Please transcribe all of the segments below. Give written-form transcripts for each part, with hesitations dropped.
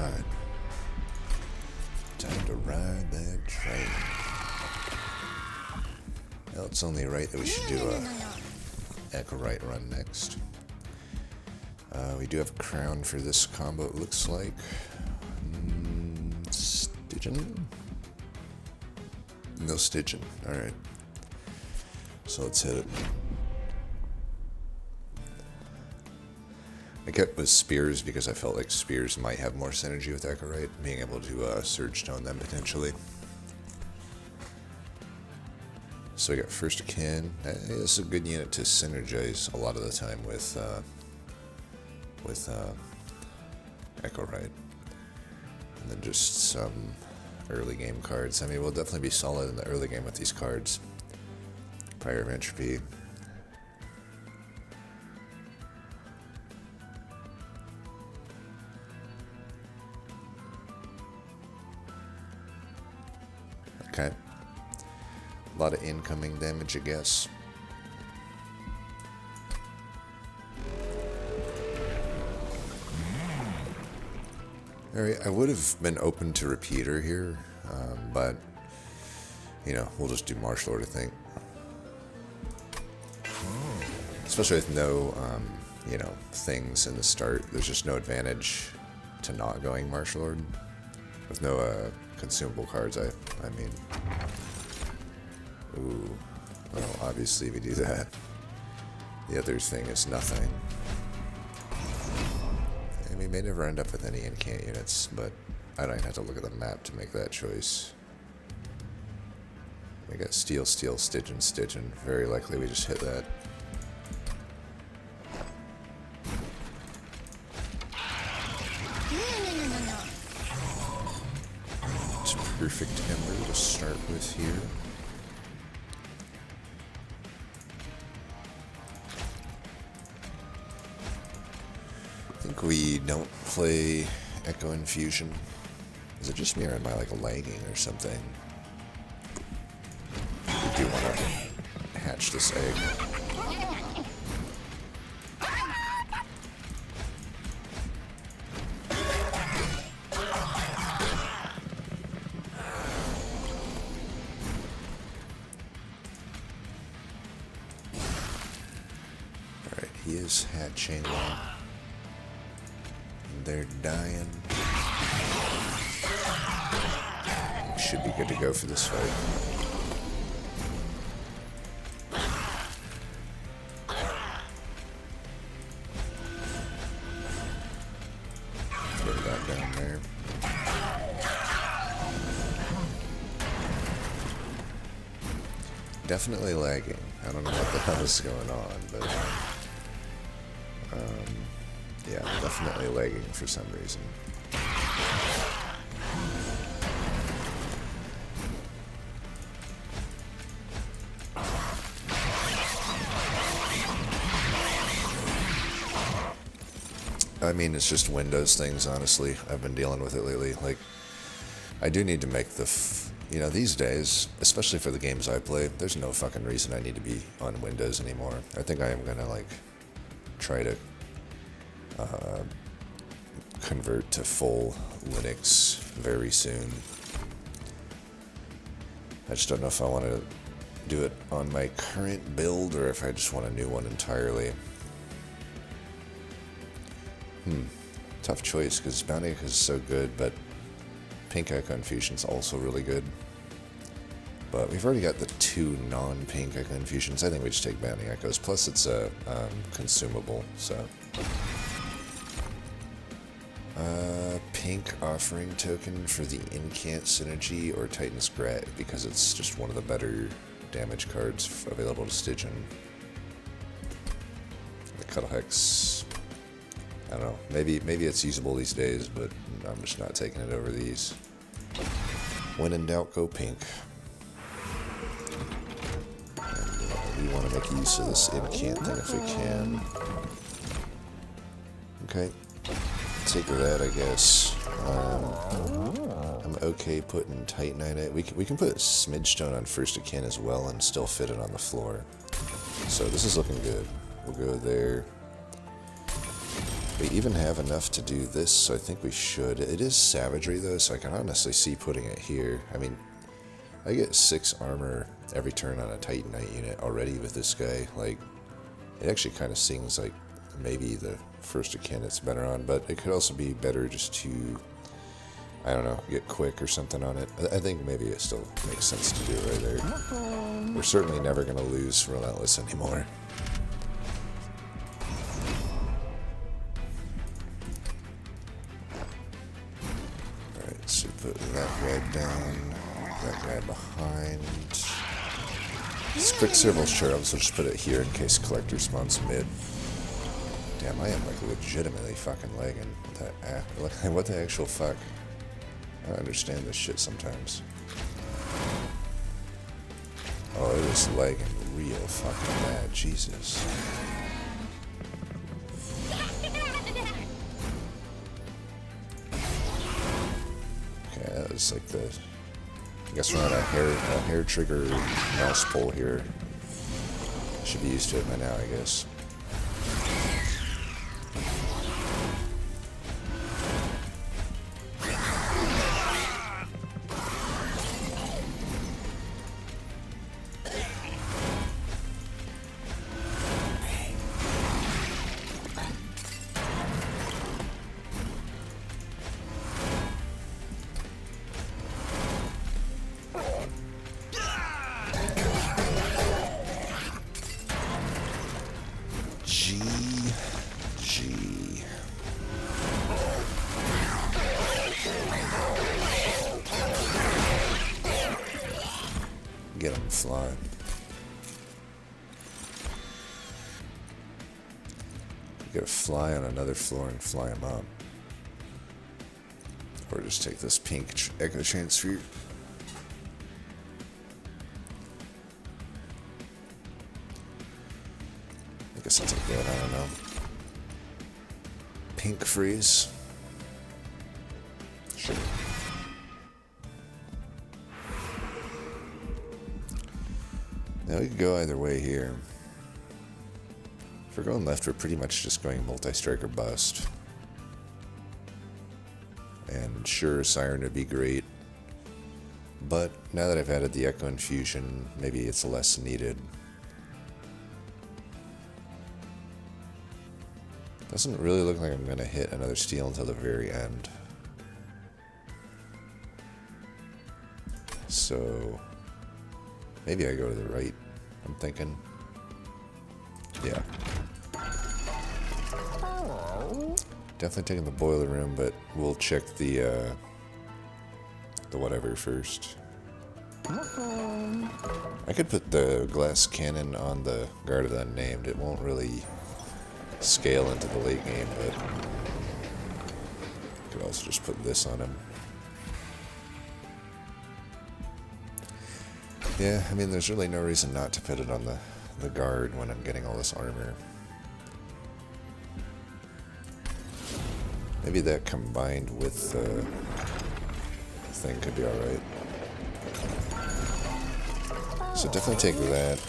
Alright. Time to ride that train. Well, it's only right that we should do a Echorite run next. We do have a crown for this combo, it looks like. Stygian? No Stygian, alright. So let's hit it. I kept with Spears because I felt like Spears might have more synergy with Echorite, being able to Surge Stone them potentially. So we got First Akin. This is a good unit to synergize a lot of the time with Echorite. And then just some early game cards. I mean, we'll definitely be solid in the early game with these cards. Prior of Entropy. Okay. A lot of incoming damage, I guess. Alright, I would have been open to Repeater here, but, you know, we'll just do Marshlord, I think. Especially with no, you know, things in the start. There's just no advantage to not going Marshlord. With no, consumable cards, I mean. Ooh. Well, obviously we do that. The other thing is nothing. And we may never end up with any incant units, but I don't even have to look at the map to make that choice. We got Steel, Steel, Stygian, Stygian. Very likely we just hit that. It's perfect Ember to start with here. I think we don't play Echo Infusion. Is it just me or am I like lagging or something? We do want to hatch this egg. Alright, he is hatching. They're dying. Should be good to go for this fight. Throw that down there. Definitely lagging. I don't know what the hell is going on, but yeah, definitely lagging for some reason. I mean, it's just Windows things, honestly. I've been dealing with it lately. Like, I do need to make the, you know, these days, especially for the games I play, there's no fucking reason I need to be on Windows anymore. I think I am gonna, like, try to convert to full Linux very soon. I just don't know if I want to do it on my current build or if I just want a new one entirely. Tough choice because Bounty Echo is so good, but Pink Echo Infusion is also really good. But we've already got the two non-Pink Echo Infusions. I think we just take Bounty Echoes. Plus it's a consumable, so... Pink offering token for the Incant Synergy or Titan's Grat because it's just one of the better damage cards available to Stygian. The Cuddle Hex, I don't know, maybe it's usable these days, but I'm just not taking it over these. When in doubt, go Pink. And, we want to make use of this Incant thing if we can. Okay. Take that, I guess. I'm okay putting Titanite. We can put Smidge Stone on First Akin as well and still fit it on the floor. So this is looking good. We'll go there. We even have enough to do this, so I think we should. It is savagery though, so I can honestly see putting it here. I mean, I get 6 armor every turn on a Titanite unit already with this guy. Like, it actually kind of seems like maybe the first of kin it's better on, but it could also be better just to, I don't know, get quick or something on it. I think maybe it still makes sense to do it right there. We're certainly never going to lose Relentless anymore. Alright, so put that guy down, that guy behind. This quick serval cherubs, so just put it here in case collector spawns mid. Damn, I am like legitimately fucking lagging. What the actual fuck? I don't understand this shit sometimes. Oh, it is lagging real fucking bad, Jesus. Okay, that was like the... I guess we're on a hair trigger mouse pull here. Should be used to it by now, I guess. Get him flying. You gotta fly on another floor and fly him up. Or just take this pink echo transfer. I guess I'll take that, I don't know. Pink freeze. Sure. Now we could go either way here. If we're going left, we're pretty much just going multi-strike or bust. And sure, Siren would be great. But now that I've added the Echo Infusion, maybe it's less needed. Doesn't really look like I'm going to hit another steal until the very end. So... maybe I go to the right, I'm thinking. Yeah. Definitely taking the boiler room, but we'll check the whatever first. I could put the glass cannon on the Guard of the Unnamed. It won't really scale into the late game, but I could also just put this on him. Yeah, I mean, there's really no reason not to put it on the guard when I'm getting all this armor. Maybe that combined with the thing could be alright. So definitely take that.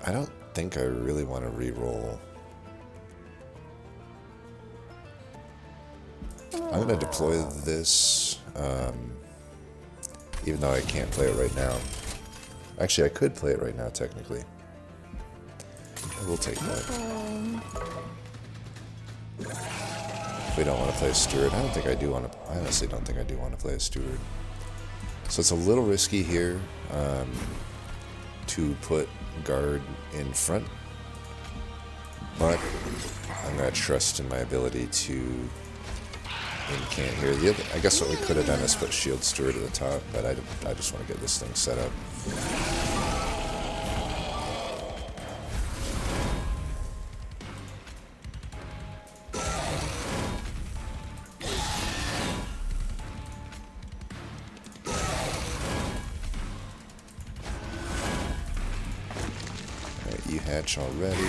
I don't think I really want to re-roll. I'm going to deploy this, even though I can't play it right now. Actually, I could play it right now, technically. I will take that. If we don't want to play a steward, I honestly don't think I do want to play a steward. So it's a little risky here to put guard in front, but I'm going to trust in my ability to incant here. I guess what we could have done is put shield steward at the top, but I just want to get this thing set up. Alright, you hatch already.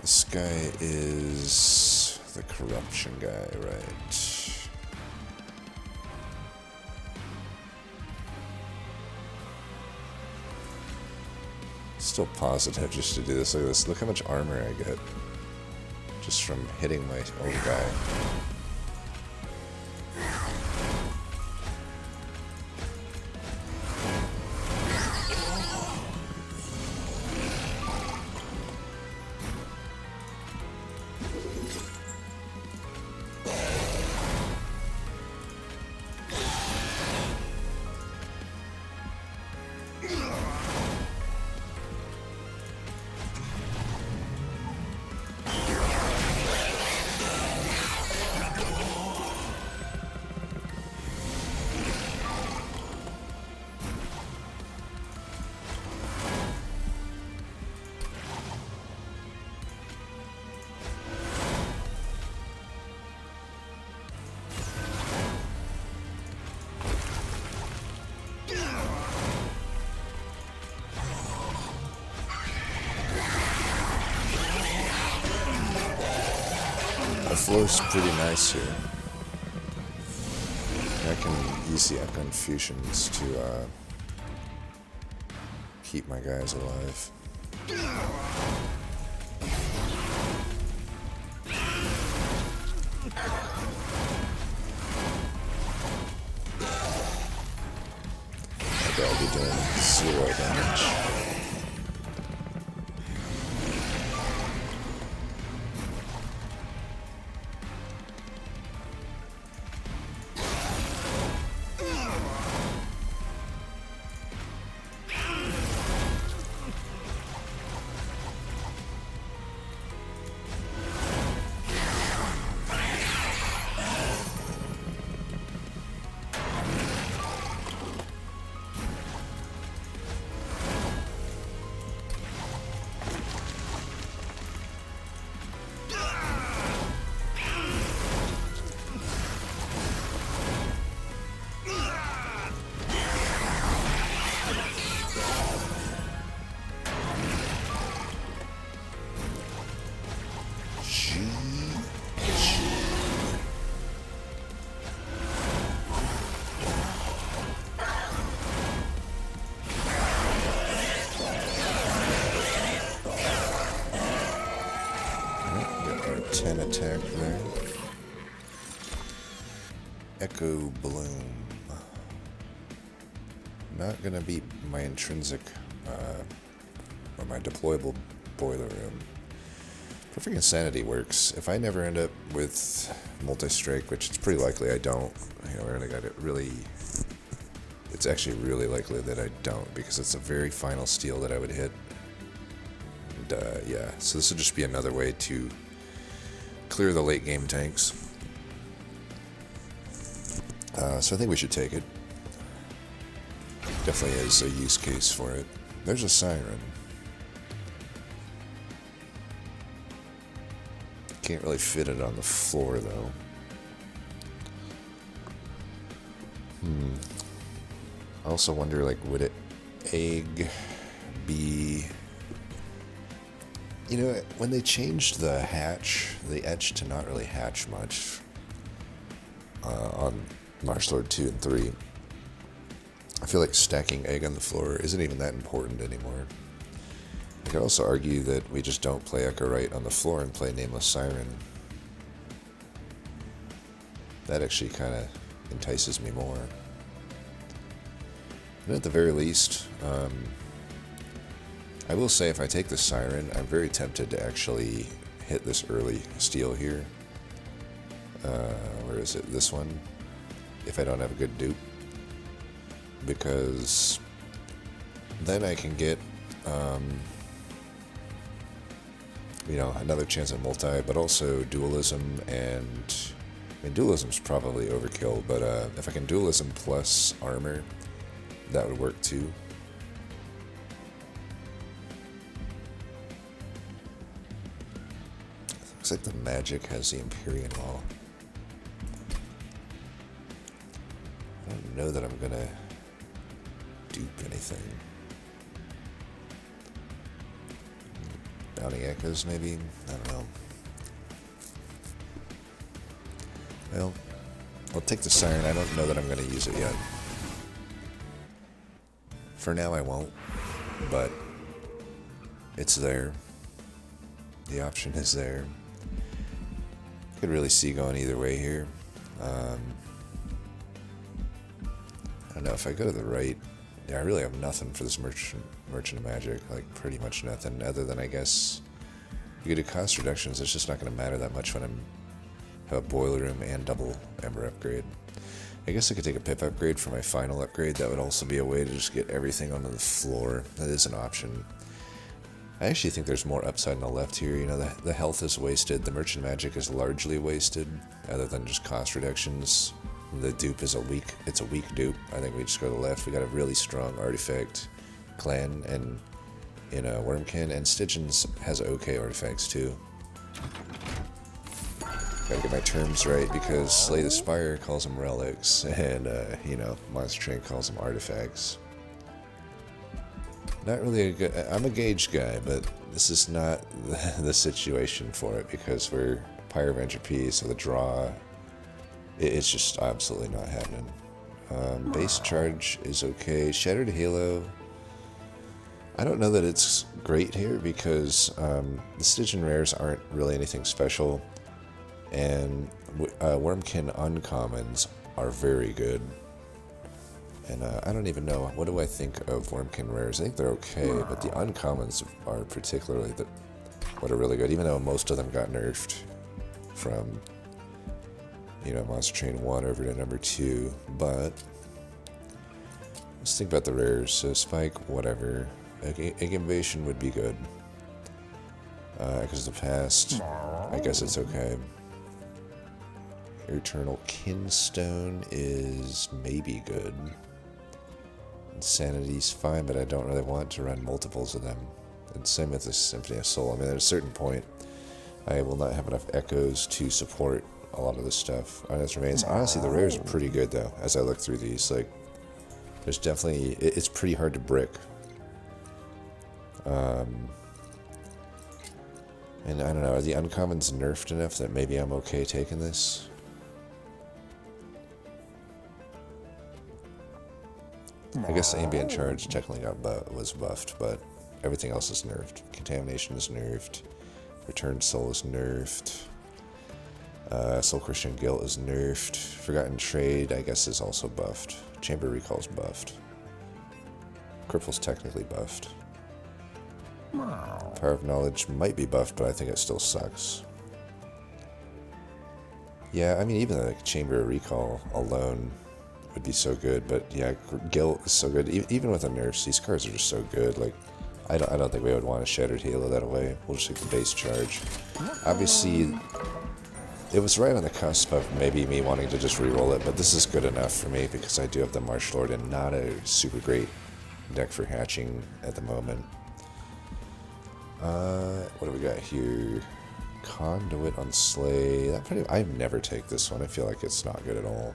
This guy is the corruption guy, right? Still positive just to do this. Look at this. Look how much armor I get just from hitting my own guy. The flow's pretty nice here. I can use the Echo Infusions to keep my guys alive. Okay, I'll be doing 0 damage. Attack there. Echo Bloom. Not gonna beat my intrinsic or my deployable boiler room. Perfect Insanity works. If I never end up with multi-strike, which it's pretty likely I don't, you know, I really got it really. It's actually really likely that I don't because it's a very final steal that I would hit. And yeah, so this would just be another way to clear the late game tanks. So I think we should take it. Definitely is a use case for it. There's a siren. Can't really fit it on the floor though. I also wonder, like, would it egg be... You know, when they changed the hatch, the edge to not really hatch much on Marshlord 2 and 3, I feel like stacking egg on the floor isn't even that important anymore. I could also argue that we just don't play Echo Right on the floor and play Nameless Siren. That actually kind of entices me more. And at the very least, I will say if I take the Siren, I'm very tempted to actually hit this early steal here. Where is it? This one? If I don't have a good dupe. Because then I can get, you know, another chance at multi, but also dualism and... I mean, dualism's probably overkill, but if I can dualism plus armor, that would work too. Looks like the magic has the Empyrean Wall. I don't know that I'm gonna dupe anything. Bounty Echoes, maybe? I don't know. Well, I'll take the Siren. I don't know that I'm gonna use it yet. For now, I won't, but it's there. The option is there. Could really see going either way here. I don't know, if I go to the right, yeah, I really have nothing for this Merchant of Magic, like pretty much nothing, other than I guess you could do cost reductions. It's just not going to matter that much when I'm have a Boiler Room and double Ember upgrade. I guess I could take a Pip upgrade for my final upgrade. That would also be a way to just get everything onto the floor. That is an option. I actually think there's more upside on the left here. You know, the health is wasted. The Merchant Magic is largely wasted, other than just cost reductions. The dupe is a weak dupe. I think we just go to the left. We got a really strong artifact clan, and Wormkin, and Stygian's has okay artifacts too. Gotta get my terms right, because Slay the Spire calls them relics, and Monster Train calls them artifacts. Not really a good. I'm a gauge guy, but this is not the situation for it, because we're Pyre of Entropy, so the draw, it's just absolutely not happening. Base charge is okay. Shattered Halo, I don't know that it's great here, because the Stygian rares aren't really anything special, and Wormkin uncommons are very good. And I don't even know, what do I think of Wormkin rares? I think they're okay, but the uncommons are particularly what are really good, even though most of them got nerfed from, Monster Train 1 over to number 2. But let's think about the rares. So Spike, whatever. Egg Invasion would be good. Because of the past, I guess it's okay. Eternal Kinstone is maybe good. Insanity's fine, but I don't really want to run multiples of them. And same with the Symphony of Soul. I mean, at a certain point, I will not have enough echoes to support a lot of this stuff. Honest Remains. Honestly, the rares are pretty good, though, as I look through these. Like, there's definitely... It's pretty hard to brick. And I don't know, are the uncommons nerfed enough that maybe I'm okay taking this? I guess the Ambient Charge technically was buffed, but everything else is nerfed. Contamination is nerfed. Returned Soul is nerfed. Soul Christian Guilt is nerfed. Forgotten Trade, I guess, is also buffed. Chamber Recall is buffed. Cripple's technically buffed. Power of Knowledge might be buffed, but I think it still sucks. Yeah, I mean, even the Chamber Recall alone would be so good, but yeah, Guilt is so good. Even with the nerfs, these cards are just so good. Like, I don't think we would want to Shattered Halo that away. We'll just take the base charge. Obviously, it was right on the cusp of maybe me wanting to just re-roll it, but this is good enough for me because I do have the Marshlord and not a super great deck for hatching at the moment. What do we got here? Conduit on Slay. I never take this one. I feel like it's not good at all.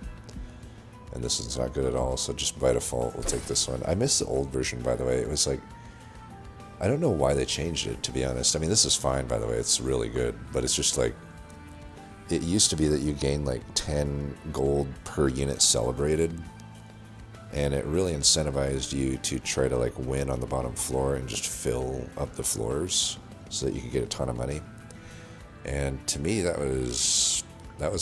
And this one's not good at all, so just by default, we'll take this one. I missed the old version, by the way. It was like... I don't know why they changed it, to be honest. I mean, this is fine, by the way. It's really good. But it's just like... It used to be that you gained like 10 gold per unit celebrated. And it really incentivized you to try to like win on the bottom floor and just fill up the floors so that you could get a ton of money. And to me, that was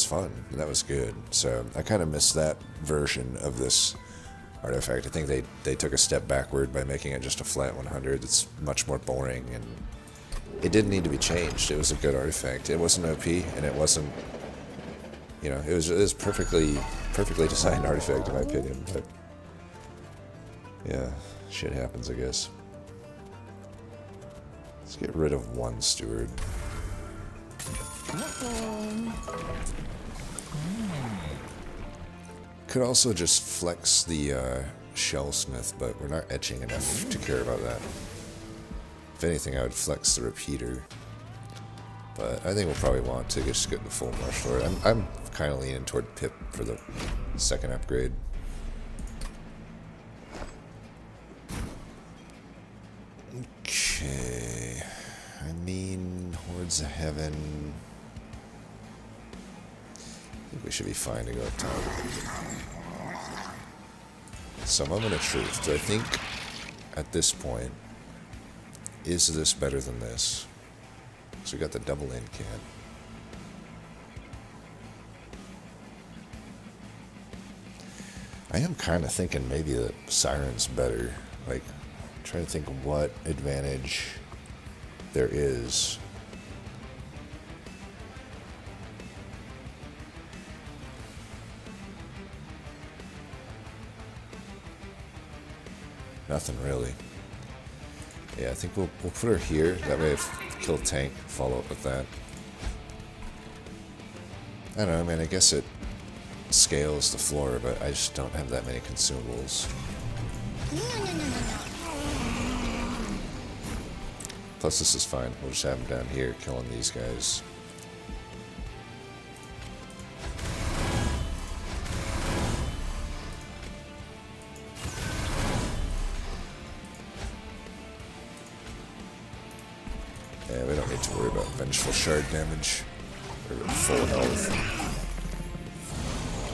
fun. And that was good. So I kind of missed that version of this artifact. I think they took a step backward by making it just a flat 100. It's much more boring, and it didn't need to be changed. It was a good artifact. It wasn't OP, and it wasn't, it was perfectly designed artifact in my opinion. But yeah, shit happens, I guess. Let's get rid of one steward. Could also just flex the Shellsmith, but we're not etching enough to care about that. If anything, I would flex the Repeater. But I think we'll probably want to just get the full Marshlord. I'm kind of leaning toward Pip for the second upgrade. Okay. I mean, Hordes of Heaven... I think we should be fine to go up top. So Moment of Truth. Do I think at this point is this better than this? So we got the double end can. I am kind of thinking maybe the Siren's better. Like, trying to think what advantage there is. Nothing really. Yeah, I think we'll put her here. That way, if kill tank, follow up with that. I don't know. I mean, I guess it scales the floor, but I just don't have that many consumables. Plus, this is fine. We'll just have them down here killing these guys. Yeah, we don't need to worry about vengeful shard damage. We're at full health.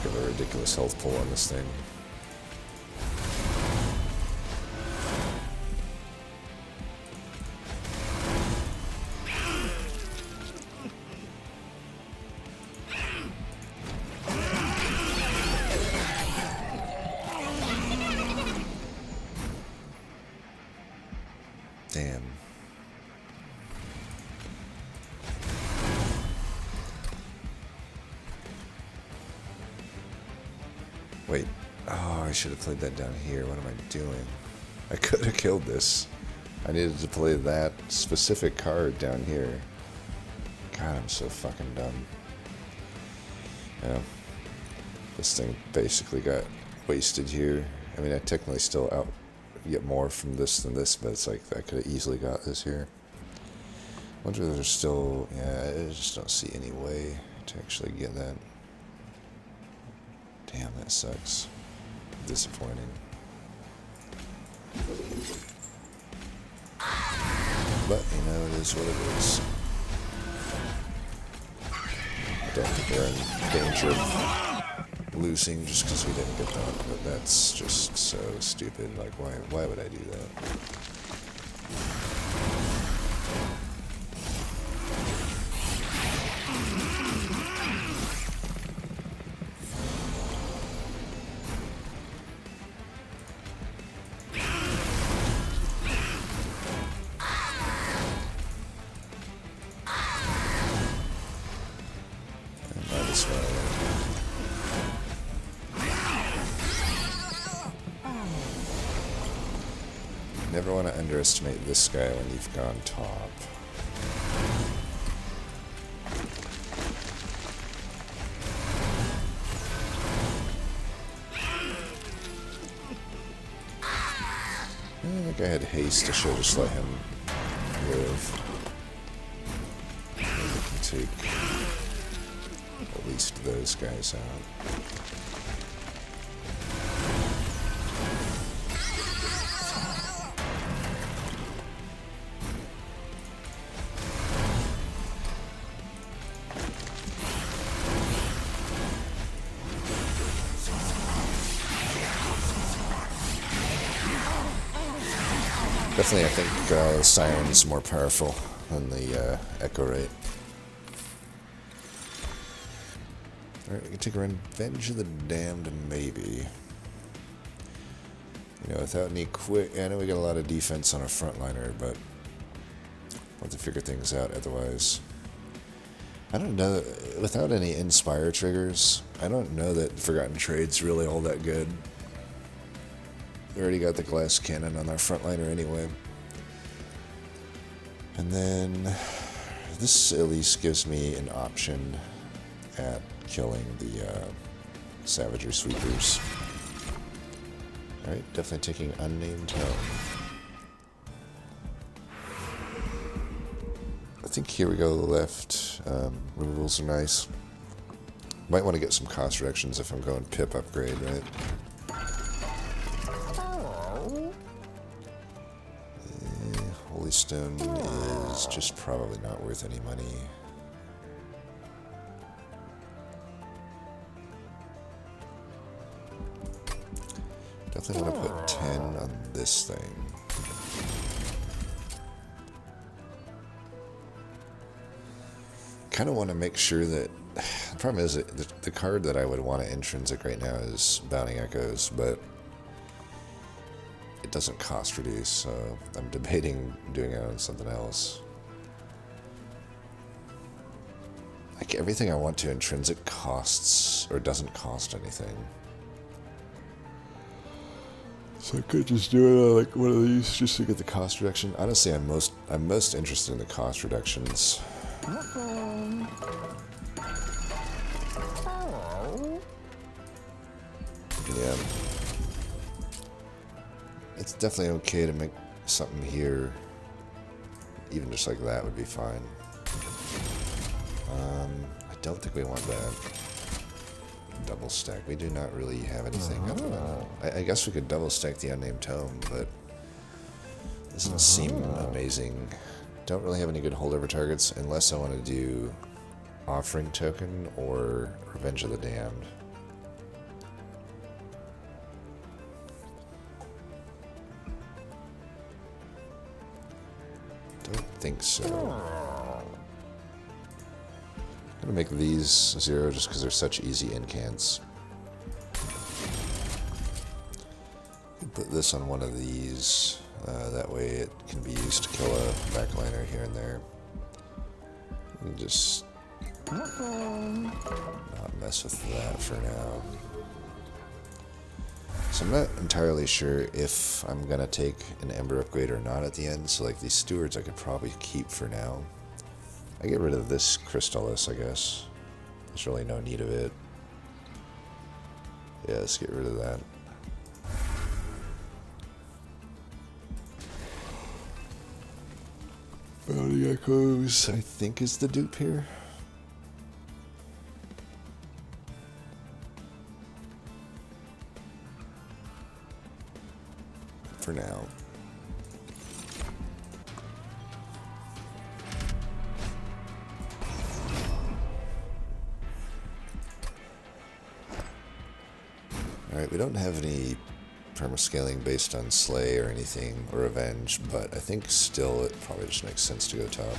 Give a ridiculous health pull on this thing. Damn. Wait. Oh, I should have played that down here. What am I doing? I could have killed this. I needed to play that specific card down here. God, I'm so fucking dumb. Yeah. This thing basically got wasted here. I mean, I technically still get more from this than this, but it's like I could have easily got this here. Wonder if there's still... Yeah, I just don't see any way to actually get that. Damn, that sucks. Disappointing. But, you know, it is what it is. I don't think we're in danger of losing just because we didn't get that, but that's just so stupid. Like, why would I do that? Never want to underestimate this guy when you've gone top. I think I had haste. I should just let him live. Maybe we can take at least those guys out. Definitely, I think the Siren's more powerful than the Echo Rate. Alright, we can take Revenge of the Damned, maybe. You know, without any quick... I know we got a lot of defense on our frontliner, but we'll have to figure things out otherwise. I don't know, without any Inspire triggers, I don't know that Forgotten Trade's really all that good. We already got the glass cannon on our frontliner anyway. And then this at least gives me an option at killing the Savagery Sweepers. Alright, definitely taking Unnamed Home. I think here we go left. Removals are nice. Might want to get some cost reductions if I'm going pip upgrade, right? Holy Stone is just probably not worth any money. Definitely want to put 10 on this thing. kind of want to make sure that... The problem is that the card that I would want to intrinsic right now is Bounding Echoes, but it doesn't cost reduce, so I'm debating doing it on something else. Like, everything I want to intrinsic costs, or doesn't cost anything. So I could just do it on like one of these just to get the cost reduction. Honestly, I'm most interested in the cost reductions. Yeah. It's definitely okay to make something here. Even just like that would be fine. I don't think we want that. Double stack. We do not really have anything other than... I guess we could double stack the Unnamed Tome, but it doesn't seem amazing. Don't really have any good holdover targets unless I want to do Offering Token or Revenge of the Damned. Don't think so. I'm gonna make these 0 just because they're such easy incants. Put this on one of these. That way it can be used to kill a backliner here and there. And just not mess with that for now. So I'm not entirely sure if I'm gonna take an Ember upgrade or not at the end. So like these stewards I could probably keep for now. I get rid of this Crystallis, I guess. There's really no need of it. Yeah, let's get rid of that. Bounty Echoes, I think, is the dupe here. For now. Alright, we don't have any permascaling based on Slay or anything, or Revenge, but I think still it probably just makes sense to go top.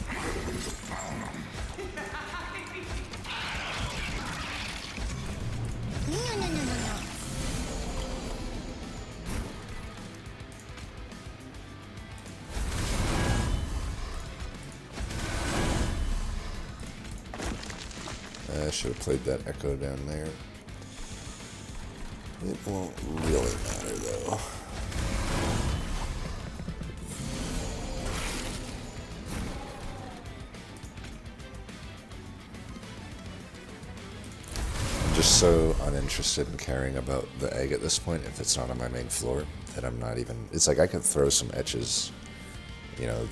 I should have played that Echo down there. It won't really matter, though. I'm just so uninterested in caring about the egg at this point if it's not on my main floor that I'm not even... It's like I could throw some etches, you know,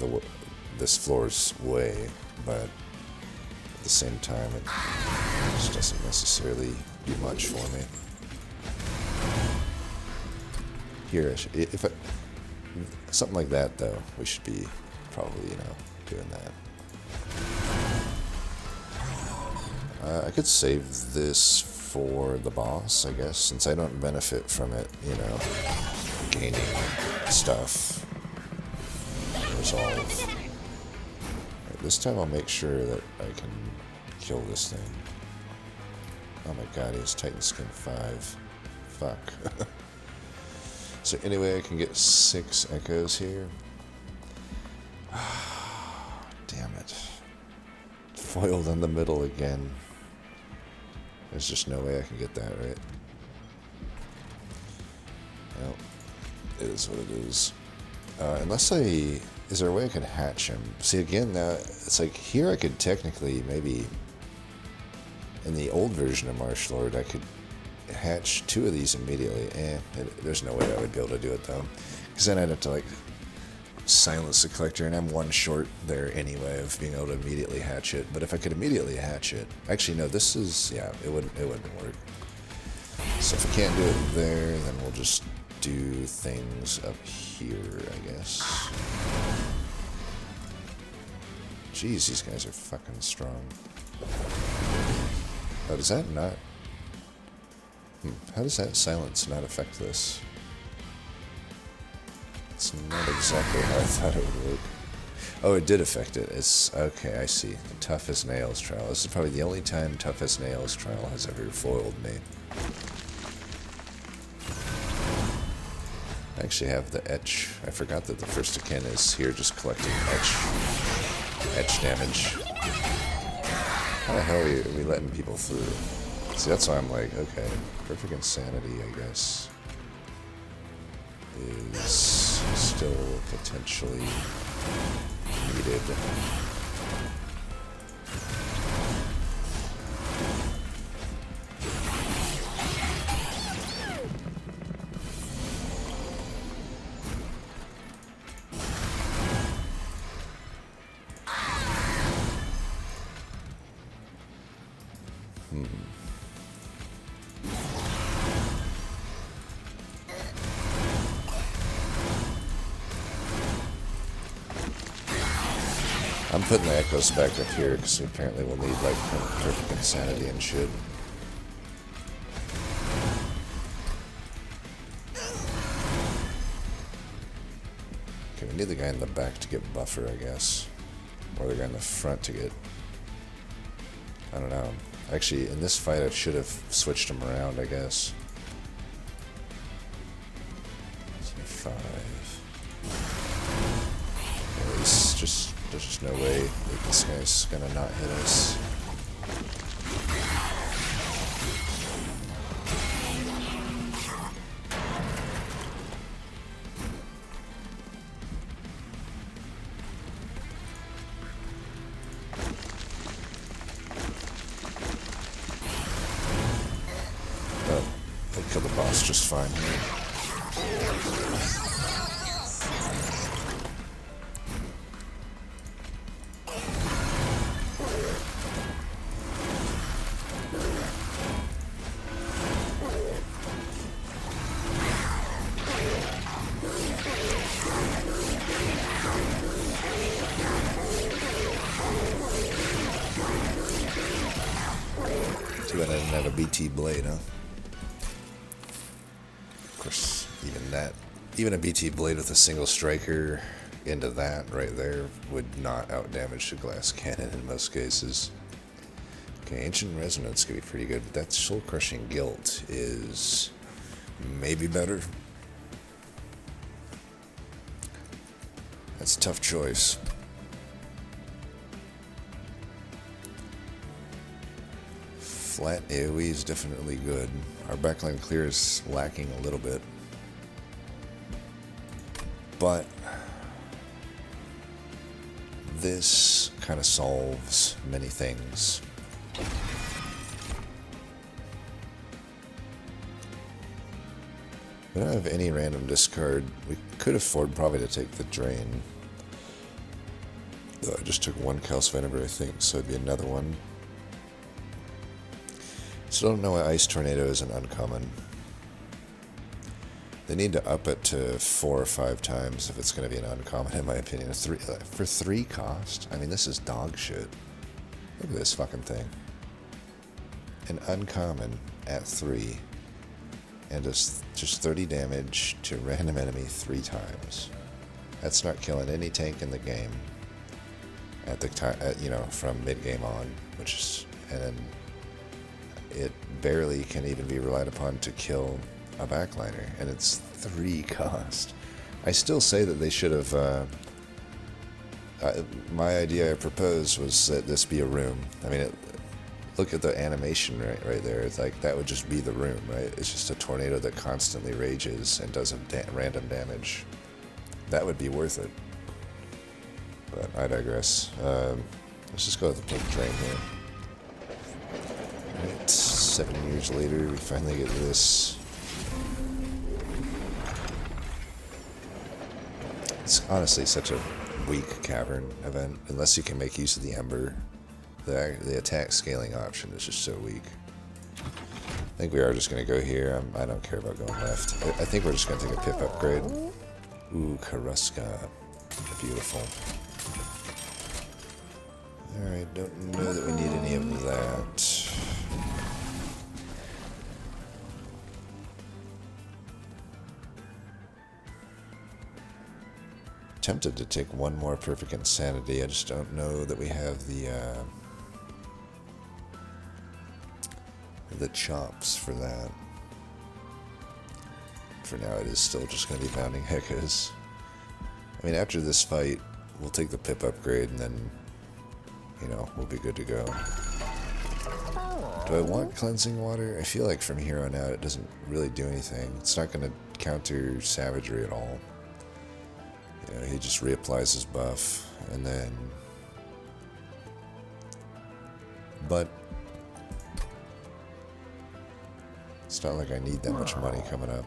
this floor's way, but at the same time it just doesn't necessarily do much for me. Here, if I, something like that, though, we should be probably, you know, doing that. I could save this for the boss, I guess, since I don't benefit from it, you know, gaining stuff. Resolve. Right, this time I'll make sure that I can kill this thing. Oh my god, he has Titan Skin 5. Fuck. So anyway, I can get 6 echoes here. Damn it. Foiled in the middle again. There's just no way I can get that, right? Well, it is what it is. Unless I... Is there a way I could hatch him? See, again, now, it's like, here I could technically, maybe... In the old version of Marshlord, I could hatch 2 of these immediately. There's no way I would be able to do it, though. Because then I'd have to, like, silence the collector, and I'm one short there anyway of being able to immediately hatch it. But if I could immediately hatch it... Actually, no, this is... Yeah, it wouldn't work. So if I can't do it there, then we'll just do things up here, I guess. Jeez, these guys are fucking strong. Oh, does that not... How does that silence not affect this? It's not exactly how I thought it would work. Oh, it did affect it. It's okay. I see. The tough as nails trial. This is probably the only time tough as nails trial has ever foiled me. I actually have the etch. I forgot that the first akin is here, just collecting etch damage. How the hell are we letting people through? See, that's why I'm like, okay, perfect insanity, I guess, is still potentially needed. I'm putting the echoes back up here because apparently we'll need like perfect insanity and shit. Okay, we need the guy in the back to get buffer, I guess. Or the guy in the front to get... I don't know. Actually, in this fight I should have switched him around, I guess. 5. There's just no way that this guy's gonna not hit us. Oh, I'll kill the boss just fine here. Too bad I didn't have a BT blade, huh? Of course, even a BT blade with a single striker into that right there would not outdamage the glass cannon in most cases. Okay, Ancient Resonance could be pretty good, but that Soul Crushing Guilt is maybe better. That's a tough choice. Flat AoE is definitely good. Our backline clear is lacking a little bit. But this kind of solves many things. We don't have any random discard. We could afford probably to take the drain. I just took one Chaos Venom, I think, so it'd be another one. Still don't know why Ice Tornado is an uncommon. They need to up it to 4 or 5 times if it's going to be an uncommon, in my opinion. For 3 cost? I mean, this is dog shit. Look at this fucking thing. An uncommon at 3. And just 30 damage to random enemy 3 times. That's not killing any tank in the game. At the time, from mid game on, and then it barely can even be relied upon to kill a backliner, and it's 3 cost. I still say that they should have. My idea I proposed was that this be a room. I mean, look at the animation right there. It's like that would just be the room, right? It's just a tornado that constantly rages and does random damage. That would be worth it. But I digress. Let's just go with the pink train here. Alright, 7 years later, we finally get this. It's honestly such a weak cavern event, unless you can make use of the Ember. The attack scaling option is just so weak. I think we are just going to go here. I don't care about going left. I think we're just going to take a pip upgrade. Ooh, Karuska. Beautiful. Alright, don't know that we need any of that. tempted to take one more perfect insanity. I just don't know that we have the chops for that. For now, it is still just going to be Bounding Heckas. I mean, after this fight, we'll take the pip upgrade, and then, you know, we'll be good to go. Do I want Cleansing Water? I feel like from here on out, it doesn't really do anything. It's not going to counter Savagery at all. You know, he just reapplies his buff, and then... But... it's not like I need that much money coming up.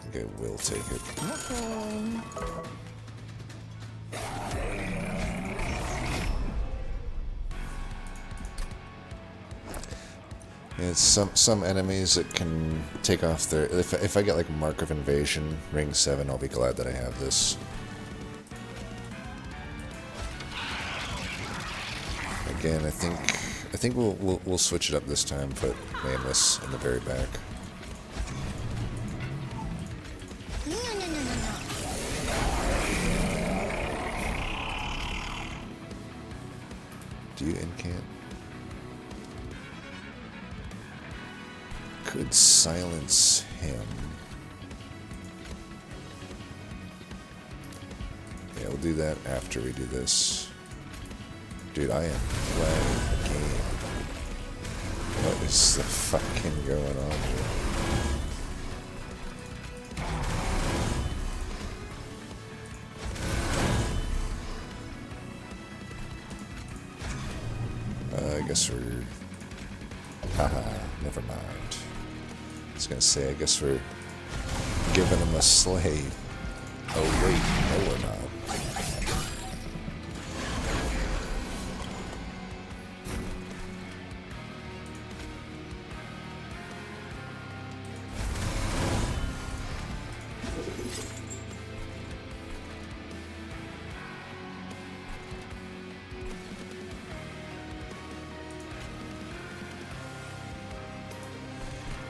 I think I will take it. It's some enemies that can take off their... If I get like Mark of Invasion, Ring 7, I'll be glad that I have this. Again, I think we'll switch it up this time. Put Nameless in the very back. Do you incant? Could silence him. Yeah, we'll do that after we do this. Dude, I am playing the game. What is the fucking going on here? I guess we're... Haha, never mind. I was gonna say, I guess we're giving him a slave. Oh wait, no we're not.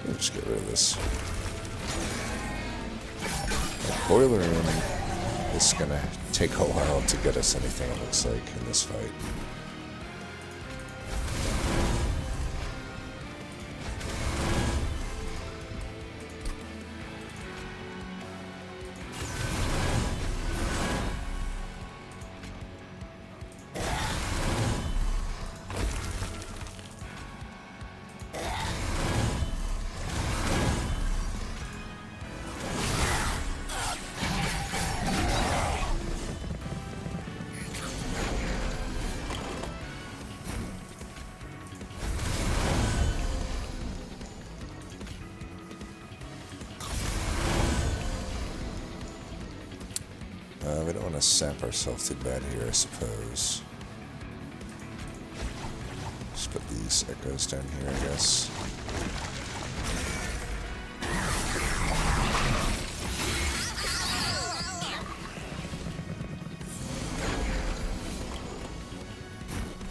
Let's get rid of this. The boiler room is gonna take a while to get us anything, it looks like, in this fight. We don't want to sap ourselves too bad here, I suppose. Just put these echoes down here, I guess.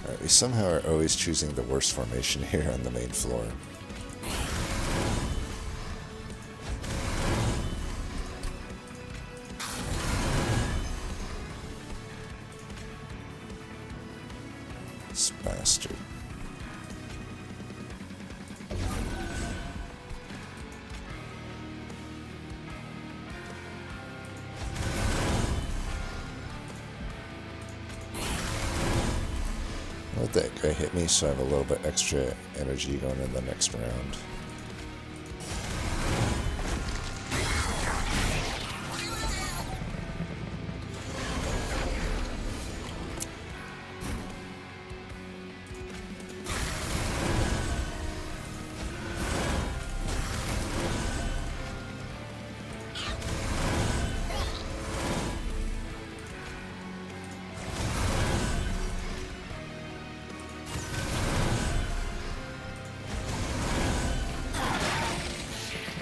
Alright, we somehow are always choosing the worst formation here on the main floor. This bastard. Let that guy hit me so I have a little bit extra energy going in the next round.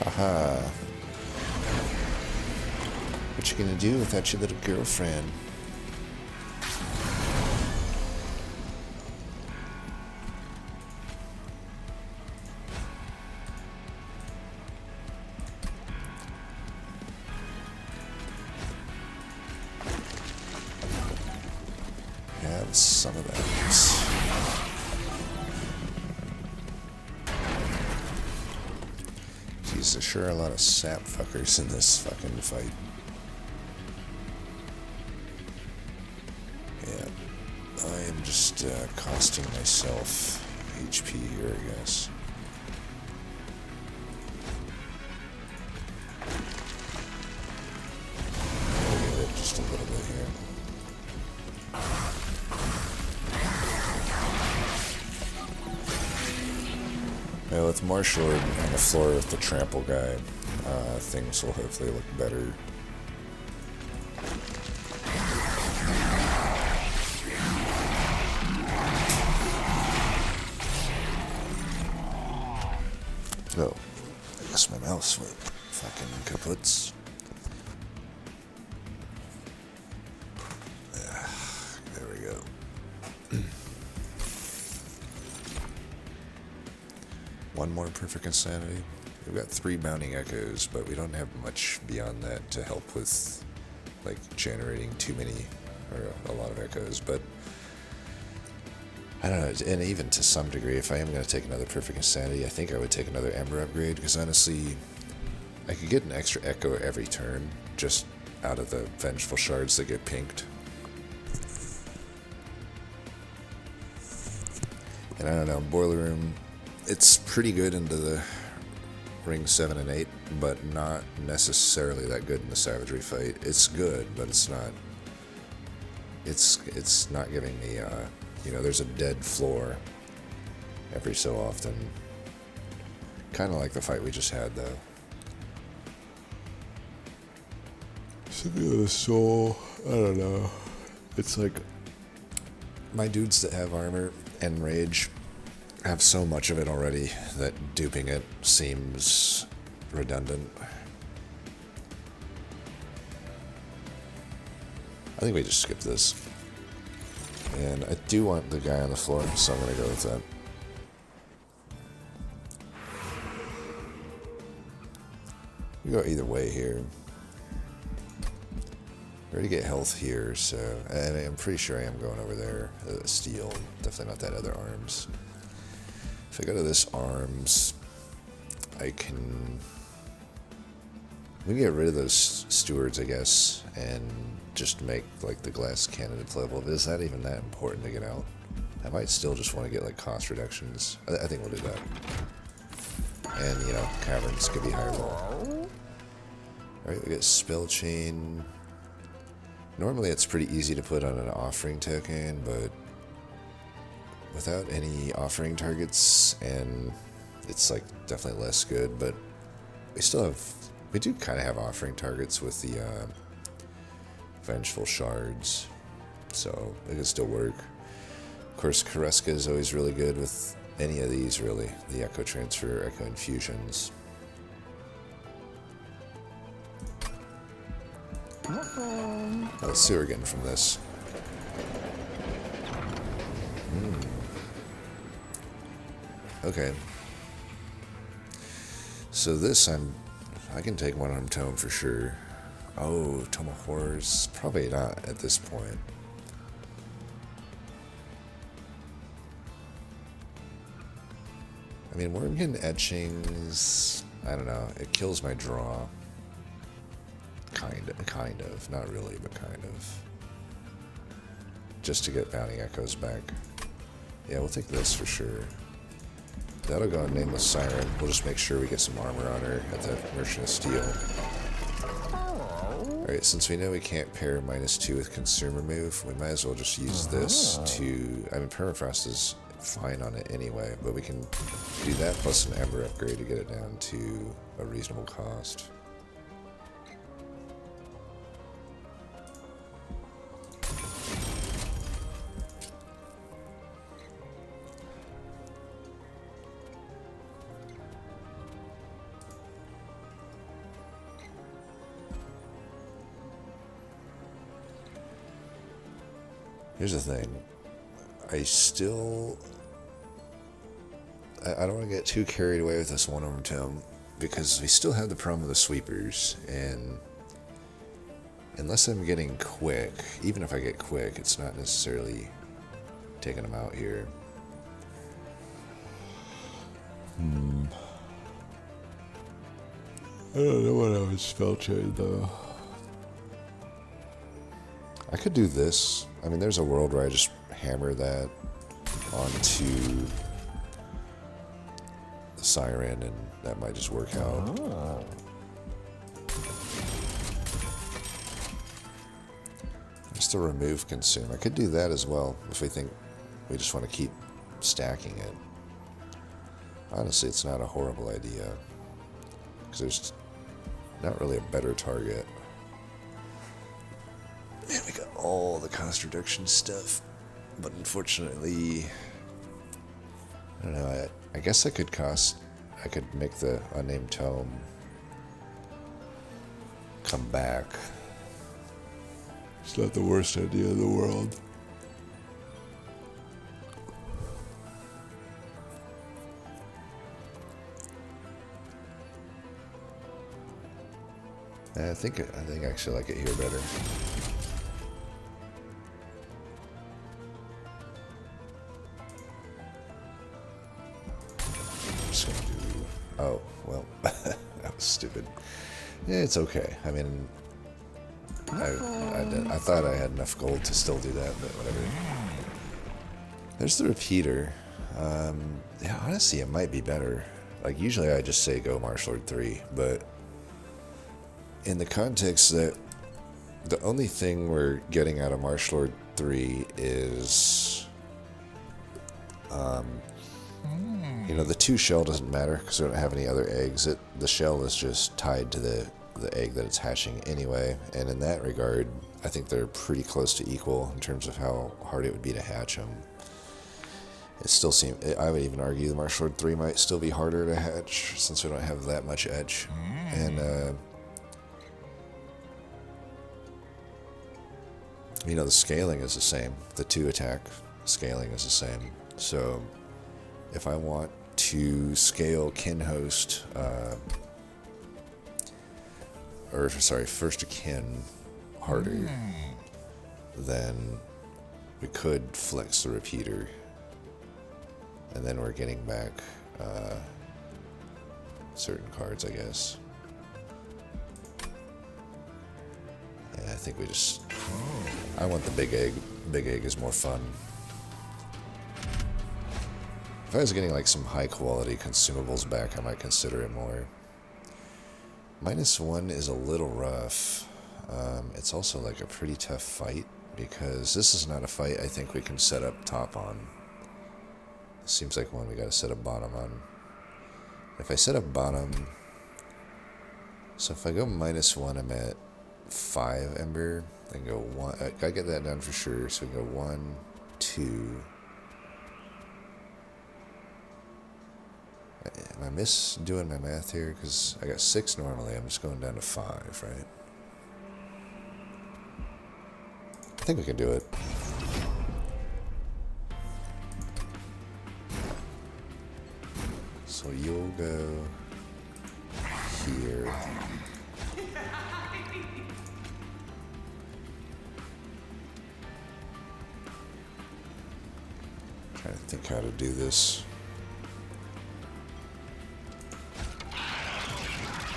Aha. What you gonna do without your little girlfriend? some of that. Jeez, there's sure a lot of sap fuckers in this fucking fight. Yeah, I am just costing myself HP here, I guess. Just a little bit here. Now with Marshlord on the floor with the trample guy, things will hopefully look better. Oh, I guess my mouse went fucking kaputs. There we go. One more perfect insanity. We've got 3 bounding echoes, but we don't have much beyond that to help with, like, generating too many, or a lot of echoes, but I don't know, and even to some degree, if I am going to take another perfect insanity, I think I would take another Ember upgrade, because honestly, I could get an extra echo every turn, just out of the vengeful shards that get pinked. And I don't know, Boiler Room, it's pretty good into the Ring 7 and 8, but not necessarily that good in the Savagery fight. It's good, but it's not, it's not giving me, you know, there's a dead floor every so often. Kind of like the fight we just had, though. Something of the soul, I don't know. It's like, my dudes that have armor and rage have so much of it already that duping it seems redundant. I think we just skip this. And I do want the guy on the floor, so I'm going to go with that. We go either way here. We already get health here, so... And I'm pretty sure I am going over there. Steel, definitely not that other arms. If I go to this arms, I can... We can get rid of those stewards, I guess, and just make, like, the glass cannon at level. But is that even that important to get out? I might still just want to get, like, cost reductions. I think we'll do that. And, you know, caverns could be higher roll. Alright, we get Spell Chain. Normally it's pretty easy to put on an offering token, but without any offering targets, and it's, like, definitely less good, but we still have... We do kind of have offering targets with the Vengeful Shards, so it can still work. Of course, Kareska is always really good with any of these, really. The Echo Transfer, Echo Infusions. Let's see what we're getting from this. Okay. So this I can take one on Tome for sure. Oh, Tome of Horrors. Probably not at this point. I mean, Wormkin Etchings, I don't know. It kills my draw. Kind of. Not really, but kind of. Just to get Bounding Echoes back. Yeah, we'll take this for sure. That'll go on Nameless Siren. We'll just make sure we get some armor on her at the Merchant of Steel. Alright, since we know we can't pair -2 with Consumer Move, we might as well just use this to... I mean, Permafrost is fine on it anyway, but we can do that plus an Ember upgrade to get it down to a reasonable cost. Here's the thing, I don't want to get too carried away with this one over Tome, because we still have the problem with the sweepers, and unless I'm getting quick, even if I get quick, it's not necessarily taking them out here. I don't know what I would spell check though. I could do this. I mean, there's a world where I just hammer that onto the Siren, and that might just work out. Oh. Just to remove consume. I could do that as well if we think we just want to keep stacking it. Honestly, it's not a horrible idea, because there's not really a better target. Man, we got all the cost reduction stuff, but unfortunately, I don't know, I guess I could make the unnamed tome come back. It's not the worst idea in the world. I think I actually like it here better. I'm just gonna do. Oh well, that was stupid. Yeah, it's okay. I mean, I thought I had enough gold to still do that, but whatever. There's the repeater. Yeah, honestly, it might be better. Like usually, I just say go Marshlord 3, but in the context that the only thing we're getting out of Marshlord 3 is, you know, the 2 shell doesn't matter because we don't have any other eggs. The shell is just tied to the egg that it's hatching anyway, and in that regard, I think they're pretty close to equal in terms of how hard it would be to hatch them. It still seems, I would even argue the Marshlord 3 might still be harder to hatch since we don't have that much edge. And, you know, the scaling is the same. The 2 attack scaling is the same. So if I want to scale kin host, or sorry, first to kin harder, then we could flex the repeater, and then we're getting back certain cards, I guess. Yeah, I think we just. I want the big egg. Big egg is more fun. If I was getting like some high quality consumables back, I might consider it more. -1 is a little rough. It's also like a pretty tough fight because this is not a fight I think we can set up top on. It seems like one we gotta set up bottom on. If I set up bottom, so if I go -1, I'm at 5 ember. Then go 1. I get that done for sure. So we go 1, 2. Am I doing my math here? Because I got 6 normally. I'm just going down to 5, right? I think we can do it. So you'll go here. Trying to think how to do this.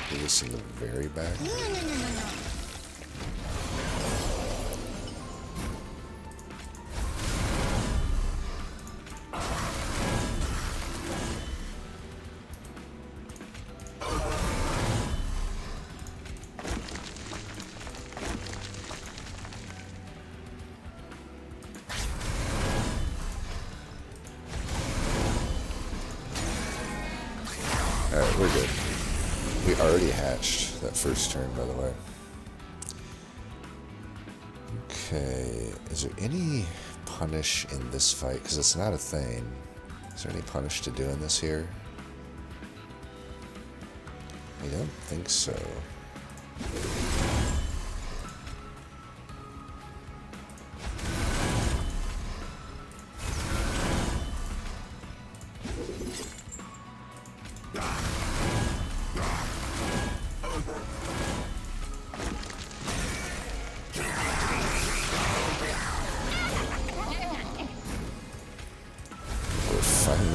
Do this in the very back. No. Alright, we're good. We already hatched that first turn, by the way. Okay, is there any punish in this fight? Because it's not a thing. Is there any punish to doing this here? I don't think so.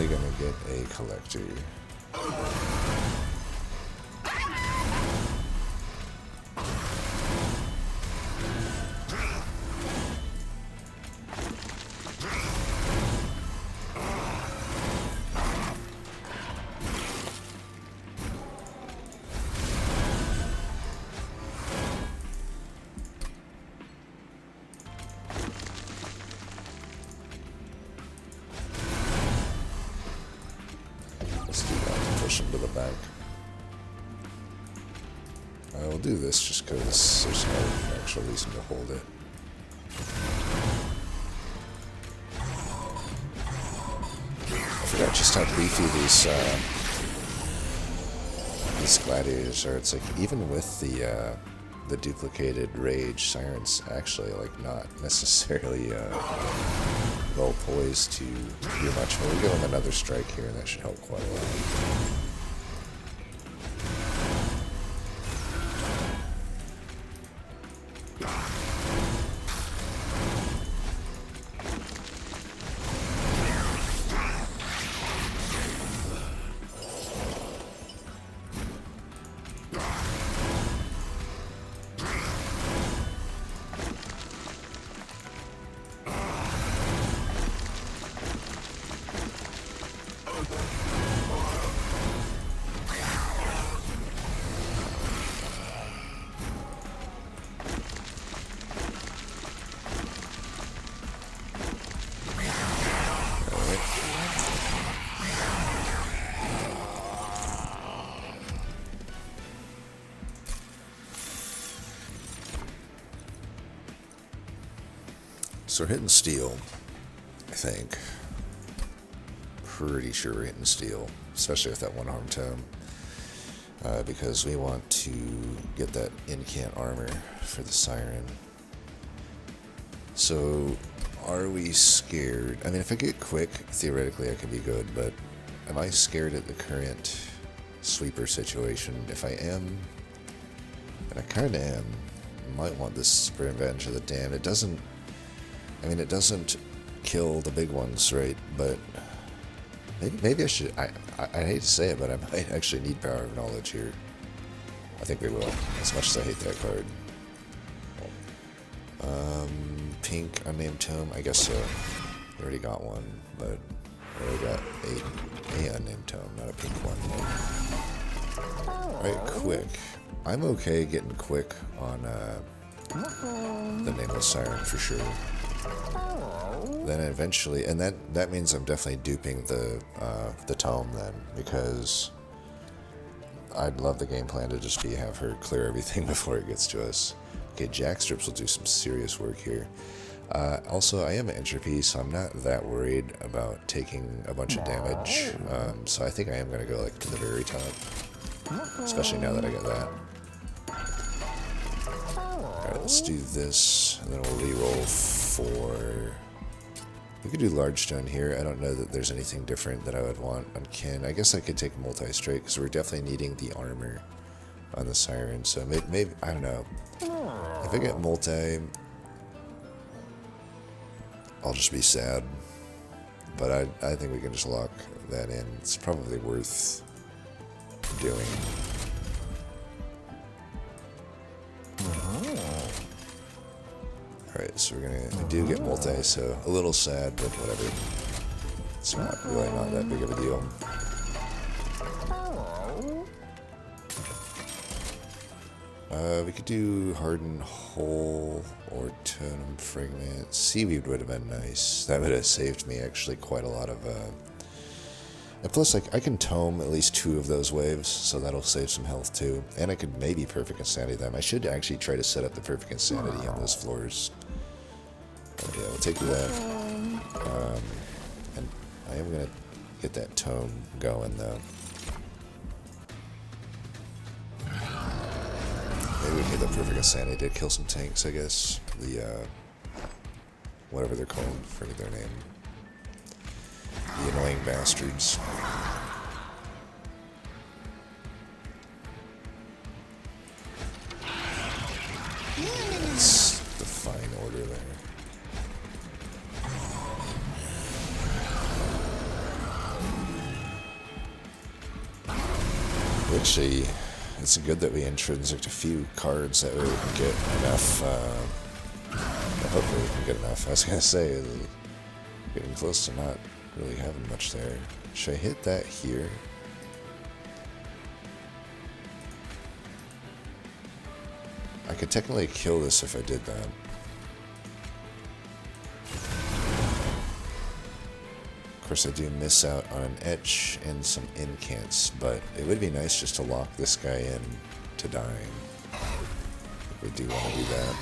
definitely gonna get a collector. Let's do that. Push him to the back. I will do this just because there's no actual reason to hold it. I forgot just how beefy these gladiators are. It's like even with the duplicated rage, Siren's actually like not necessarily well poised to do much. But we'll give him another strike here, and that should help quite a lot. So we're hitting steel, I think. Pretty sure we're hitting steel, especially with that one-arm tome. Because we want to get that incant armor for the Siren. So, are we scared? I mean, if I get quick, theoretically I could be good, but am I scared at the current sweeper situation? If I am, and I kind of am, I might want this for Revenge of the Damned. It doesn't kill the big ones, right? But maybe I should. I hate to say it, but I might actually need Power of Knowledge here. I think we will, as much as I hate that card. Pink Unnamed Tome. I guess so. We already got one, but we already got a Unnamed Tome, not a pink one. All right, quick. I'm okay getting quick on the Nameless Siren for sure. Then eventually, and that means I'm definitely duping the tome then, because I'd love the game plan to just have her clear everything before it gets to us. Okay, Jack Strips will do some serious work here. Also, I am an entropy, so I'm not that worried about taking a bunch of damage. So I think I am going to go like to the very top, especially now that I got that. Alright, let's do this, and then we'll reroll for... We could do Large Stone here. I don't know that there's anything different that I would want on Kin. I guess I could take Multi-Strike, because we're definitely needing the armor on the Siren. So maybe I don't know. If I get Multi, I'll just be sad. But I think we can just lock that in. It's probably worth doing. Alright, so we do get Multi, so a little sad, but whatever. It's really not that big of a deal. We could do Hardened Hole or Totem Fragment. Seaweed would have been nice. That would have saved me actually quite a lot of... And plus, like, I can tome at least 2 of those waves, so that'll save some health too. And I could maybe Perfect Insanity them. I should actually try to set up the Perfect Insanity on those floors. But yeah, we'll take that. And I am going to get that tome going, though. Maybe we need the Perfect Insanity to kill some tanks, I guess. The, whatever they're called, forget their name. The annoying bastards. That's the fine order there. actually, it's good that we intrinsiced a few cards that way we can get enough, hopefully we can get enough. I was going to say, getting close to not really having much there. Should I hit that here? I could technically kill this if I did that. Of course, I do miss out on an etch and some incants, but it would be nice just to lock this guy in to dying. If we do want to do that.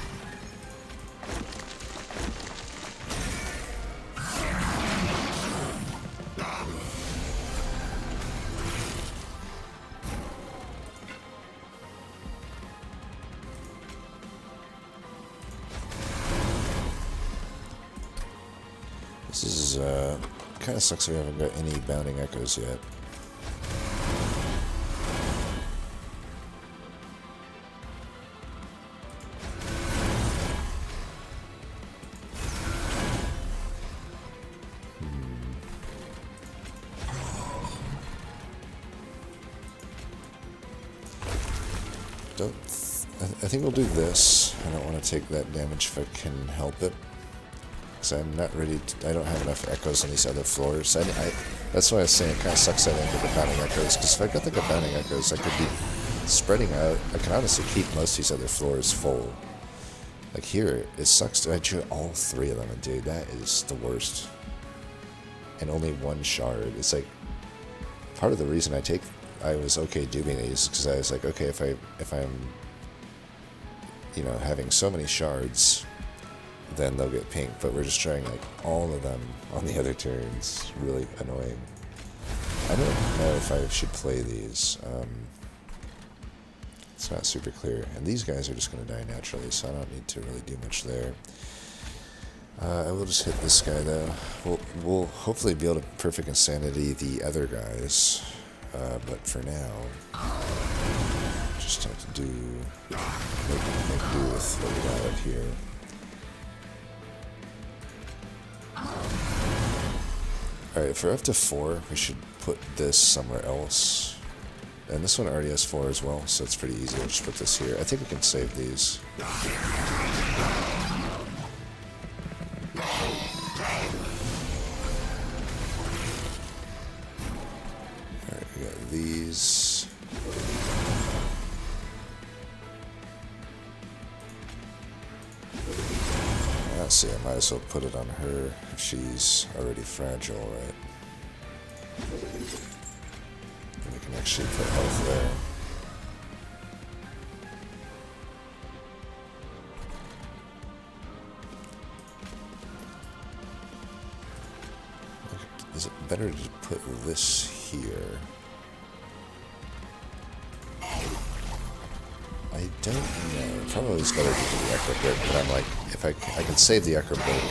This is, kind of sucks we haven't got any bounding echoes yet. I think we'll do this. I don't want to take that damage if I can help it. Because I'm not ready to, I don't have enough echoes on these other floors. That's why I was saying it kind of sucks that I didn't get the bounding echoes. Because if I got the bounding echoes, I could be spreading out. I can honestly keep most of these other floors full. Like here, it sucks to, I drew all three of them, and dude, that is the worst. And only one shard. It's like, part of the reason I was okay doing these, because I was like, okay, if I'm, you know, having so many shards, then they'll get pink, but we're just trying like all of them on the other turns. Really annoying. I don't know if I should play these. It's not super clear. And these guys are just going to die naturally, so I don't need to really do much there. I will just hit this guy though. We'll hopefully be able to perfect insanity the other guys. But for now, just have to make do with what we got up here. Alright, if we're up to 4, we should put this somewhere else. And this one already has 4 as well, so it's pretty easy. We'll just put this here. I think we can save these. Alright, we got these. Let's see, I might as well put it on her if she's already fragile, right? And we can actually put health there. Is it better to put this here? I don't know. Probably it's better to do the Echo Brick, but I'm like, if I can save the Echo Brick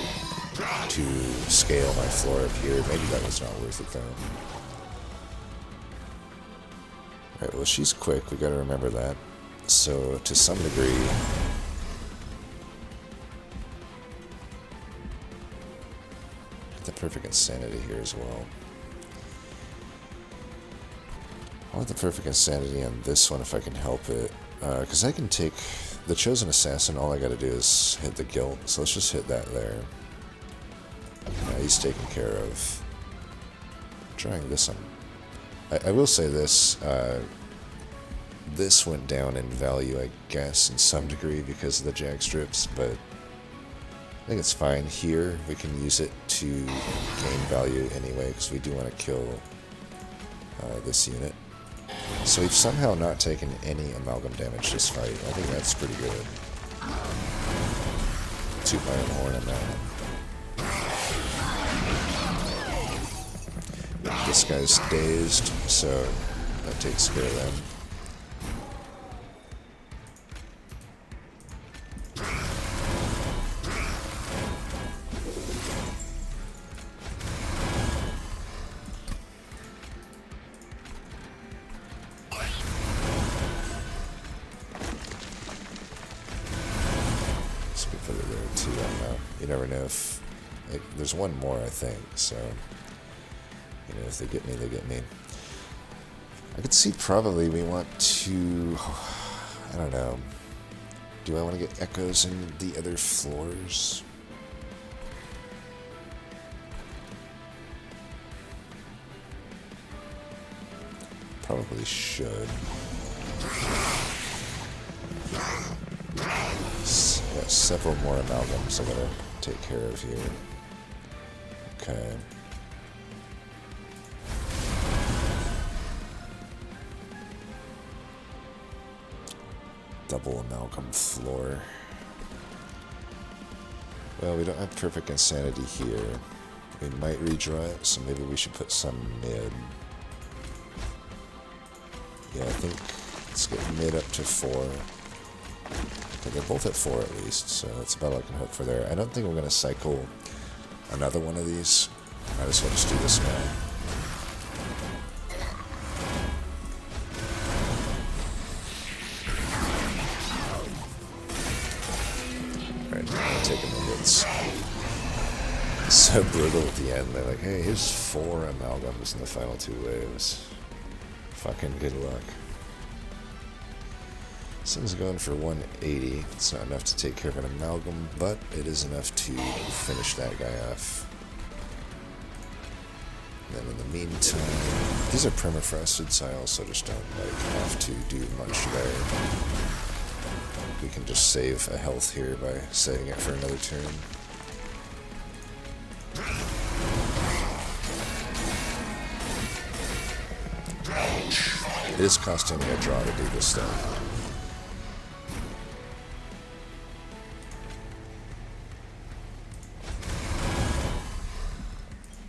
to scale my floor up here, maybe that was not worth it though. Alright, well she's quick, we gotta remember that. So, to some degree, get the perfect insanity here as well. I want the perfect insanity on this one if I can help it. Because I can take the Chosen Assassin, all I gotta do is hit the Guilt, so let's just hit that there. He's taken care of. Trying this one. I will say this, this went down in value, I guess, in some degree because of the jag strips, but I think it's fine. Here, we can use it to gain value anyway, because we do want to kill this unit. So we've somehow not taken any amalgam damage this fight. I think that's pretty good. Toot my own horn on that one. This guy's dazed, so that takes care of them. You never know if, like, there's one more, I think, so, you know, if they get me, they get me. I could see probably we want to... I don't know. Do I want to get echoes in the other floors? Probably should. Got several more amalgams I gotta take care of here. Okay. Double amalgam floor. Well, we don't have perfect insanity here. We might redraw it, so maybe we should put some mid. Yeah, I think let's get mid up to 4. Okay, they're both at 4 at least, so that's about all I can hope for there. I don't think we're going to cycle another one of these. Might as well just do this now. Alright, I'm taking the hits. It's so brutal at the end. They're like, hey, here's 4 amalgams in the final 2 waves. Fucking good luck. This thing's going for 180. It's not enough to take care of an amalgam, but it is enough to finish that guy off. And then in the meantime, these are permafrosted, so I also just don't have to do much there. We can just save a health here by saving it for another turn. It is costing me a draw to do this though.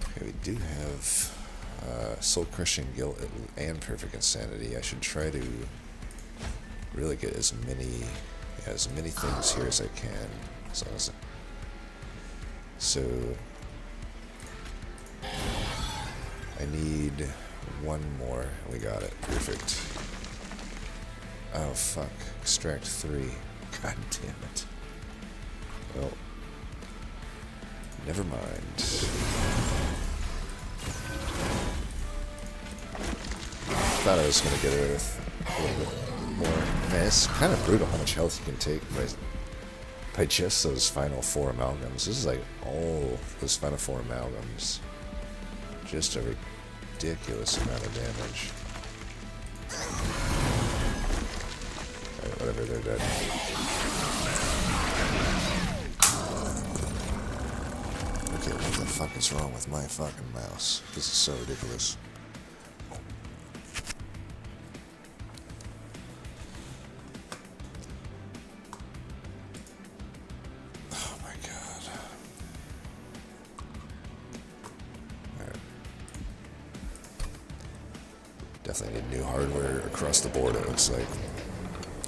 Okay, we do have Soul Crushing Guilt and Perfect Insanity. I should try to really get as many things here as I can. So I need one more. We got it. Perfect. Oh, fuck. Extract 3. God damn it. Well, never mind. Thought I was going to get away with a little bit more. Man, it's kind of brutal how much health you can take by just those final 4 amalgams. This is like all those final 4 amalgams. Just a ridiculous amount of damage. Alright, whatever, they're dead. Okay, what the fuck is wrong with my fucking mouse? This is so ridiculous. Oh my god. Alright. Definitely need new hardware across the board, it looks like.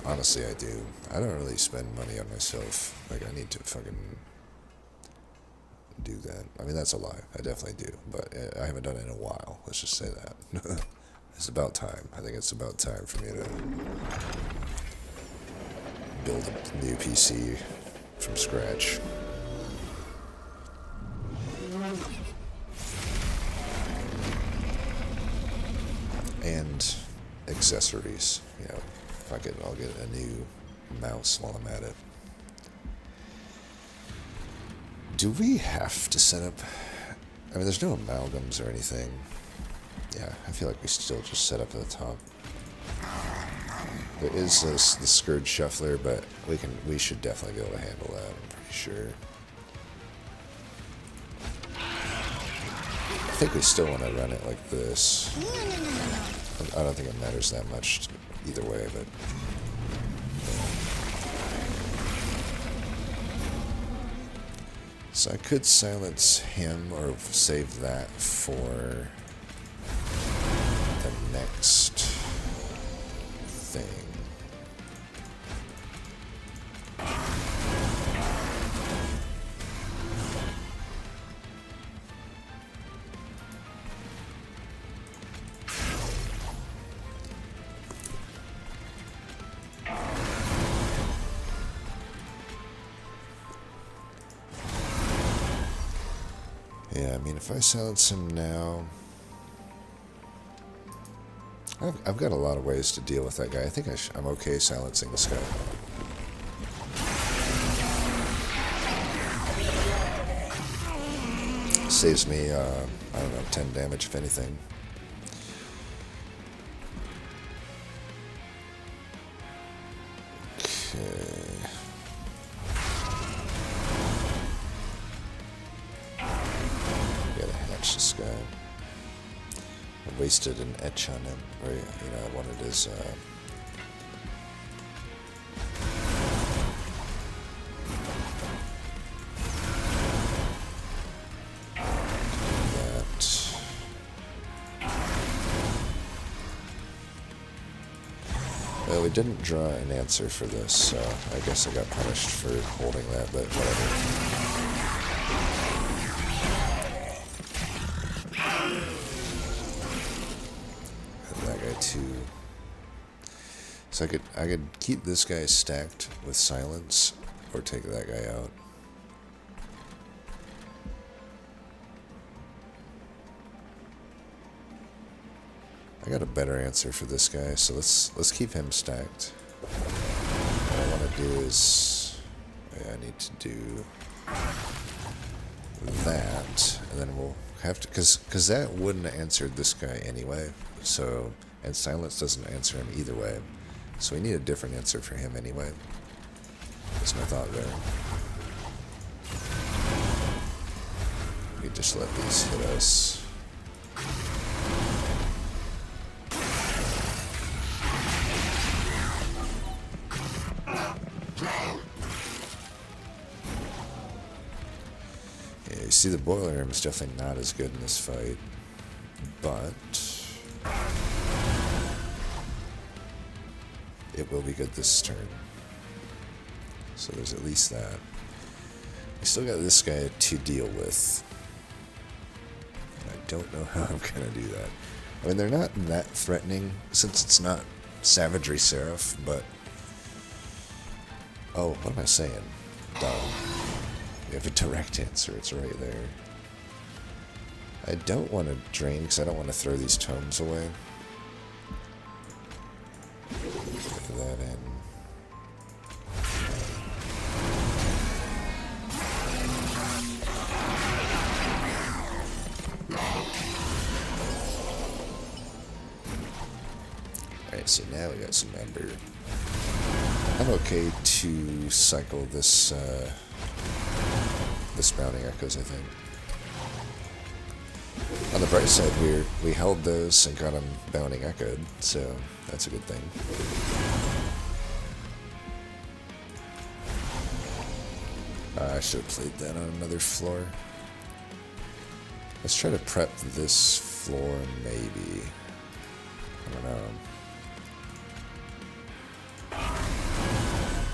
Honestly, I do. I don't really spend money on myself. Like, I need to fucking do that. I mean, that's a lie. I definitely do. But I haven't done it in a while. Let's just say that. It's about time. I think it's about time for me to build a new PC from scratch. And accessories. You know, fuck it, I'll get a new mouse while I'm at it. Do we have to set up... I mean, there's no amalgams or anything. Yeah, I feel like we still just set up at the top. There is the Scourge Shuffler, but we should definitely be able to handle that, I'm pretty sure. I think we still want to run it like this. I don't think it matters that much either way, but... So I could silence him or save that for the next thing. Yeah, I mean, if I silence him now, I've got a lot of ways to deal with that guy. I think I'm okay silencing this guy. Saves me, I don't know, 10 damage if anything. Okay. Gotta hatch this guy. I wasted an etch on him, or, I wanted his, Well, we didn't draw an answer for this, so I guess I got punished for holding that, but whatever. Too. So I could keep this guy stacked with silence, or take that guy out. I got a better answer for this guy, so let's keep him stacked. What I want to do is I need to do that, and then we'll have to, because that wouldn't have answered this guy anyway. So. And silence doesn't answer him either way. So we need a different answer for him anyway. That's my thought there. We just let these hit us. Yeah, you see the boiler room is definitely not as good in this fight. But it will be good this turn. So there's at least that. We still got this guy to deal with. I don't know how I'm going to do that. I mean, they're not that threatening since it's not Savagery Seraph, but... Oh, what am I saying? Dumb. We have a direct answer. It's right there. I don't want to drain because I don't want to throw these tomes away. Put that in. Alright, so now we got some Ember. I'm okay to cycle this, this Bounding Echoes, I think. On the bright side, we held those and got them Bounding Echoed, so that's a good thing. I should have played that on another floor. Let's try to prep this floor, maybe. I don't know.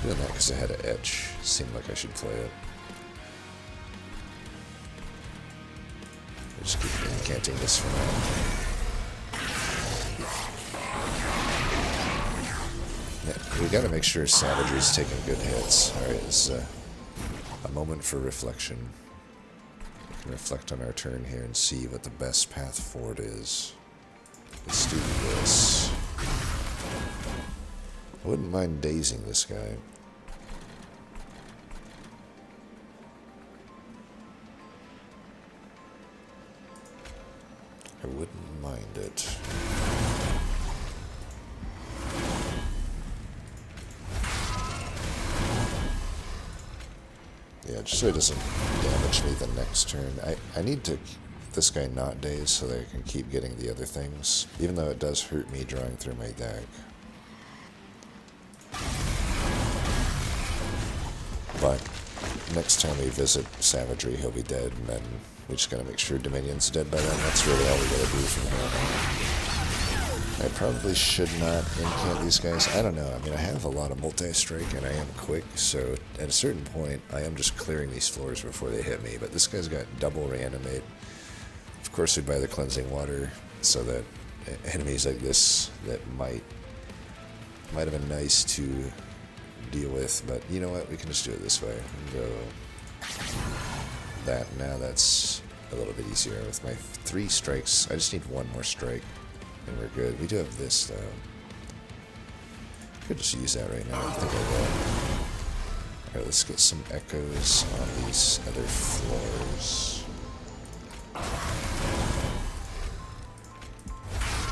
Doing that because I had an etch. Seemed like I should play it. I'll just keep incanting this for now. Yeah, we gotta make sure Savagery's taking good hits. Alright, this is a moment for reflection. We can reflect on our turn here and see what the best path forward is. Let's do this. I wouldn't mind dazing this guy. I wouldn't mind it. Yeah, just so he doesn't damage me the next turn. I need to this guy not dazed so that I can keep getting the other things, even though it does hurt me drawing through my deck. But next time we visit Savagery, he'll be dead, and then we just gotta make sure Dominion's dead by then. That's really all we gotta do from here on out. I probably should not incant these guys. I don't know. I mean, I have a lot of multi-strike, and I am quick, so at a certain point, I am just clearing these floors before they hit me. But this guy's got double reanimate. Of course, we buy the cleansing water so that enemies like this that might have been nice to deal with, but you know what, we can just do it this way and go that. Now that's a little bit easier with my 3 strikes. I just need 1 more strike. And we're good. We do have this, though. Could just use that right now. I think I will. Alright, let's get some echoes on these other floors.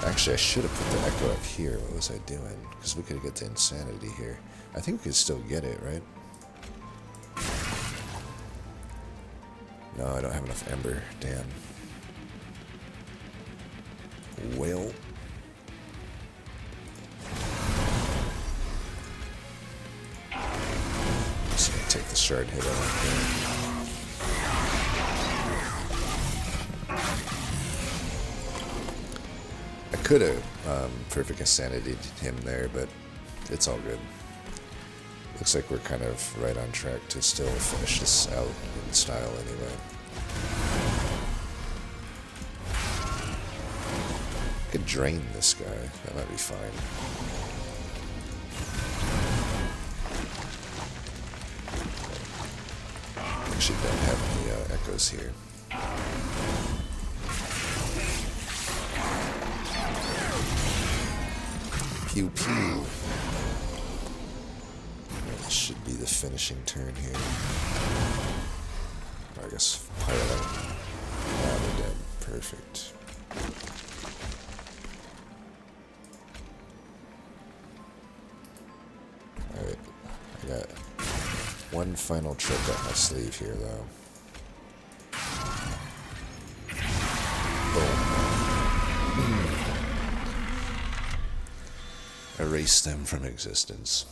Actually, I should have put the echo up here. What was I doing? Because we could get to insanity here. I think we could still get it, right? No, I don't have enough ember. Damn. Well. Just gonna take the shard hit off here. I could have perfect insanity him there, but it's all good. Looks like we're kind of right on track to still finish this out in style anyway. I could drain this guy. That might be fine. Actually don't have any echoes here. Pew pew. This should be the finishing turn here. I guess pilot out. Now they're dead. Perfect. Alright. I got one final trick up my sleeve here, though. Boom. Erase them from existence.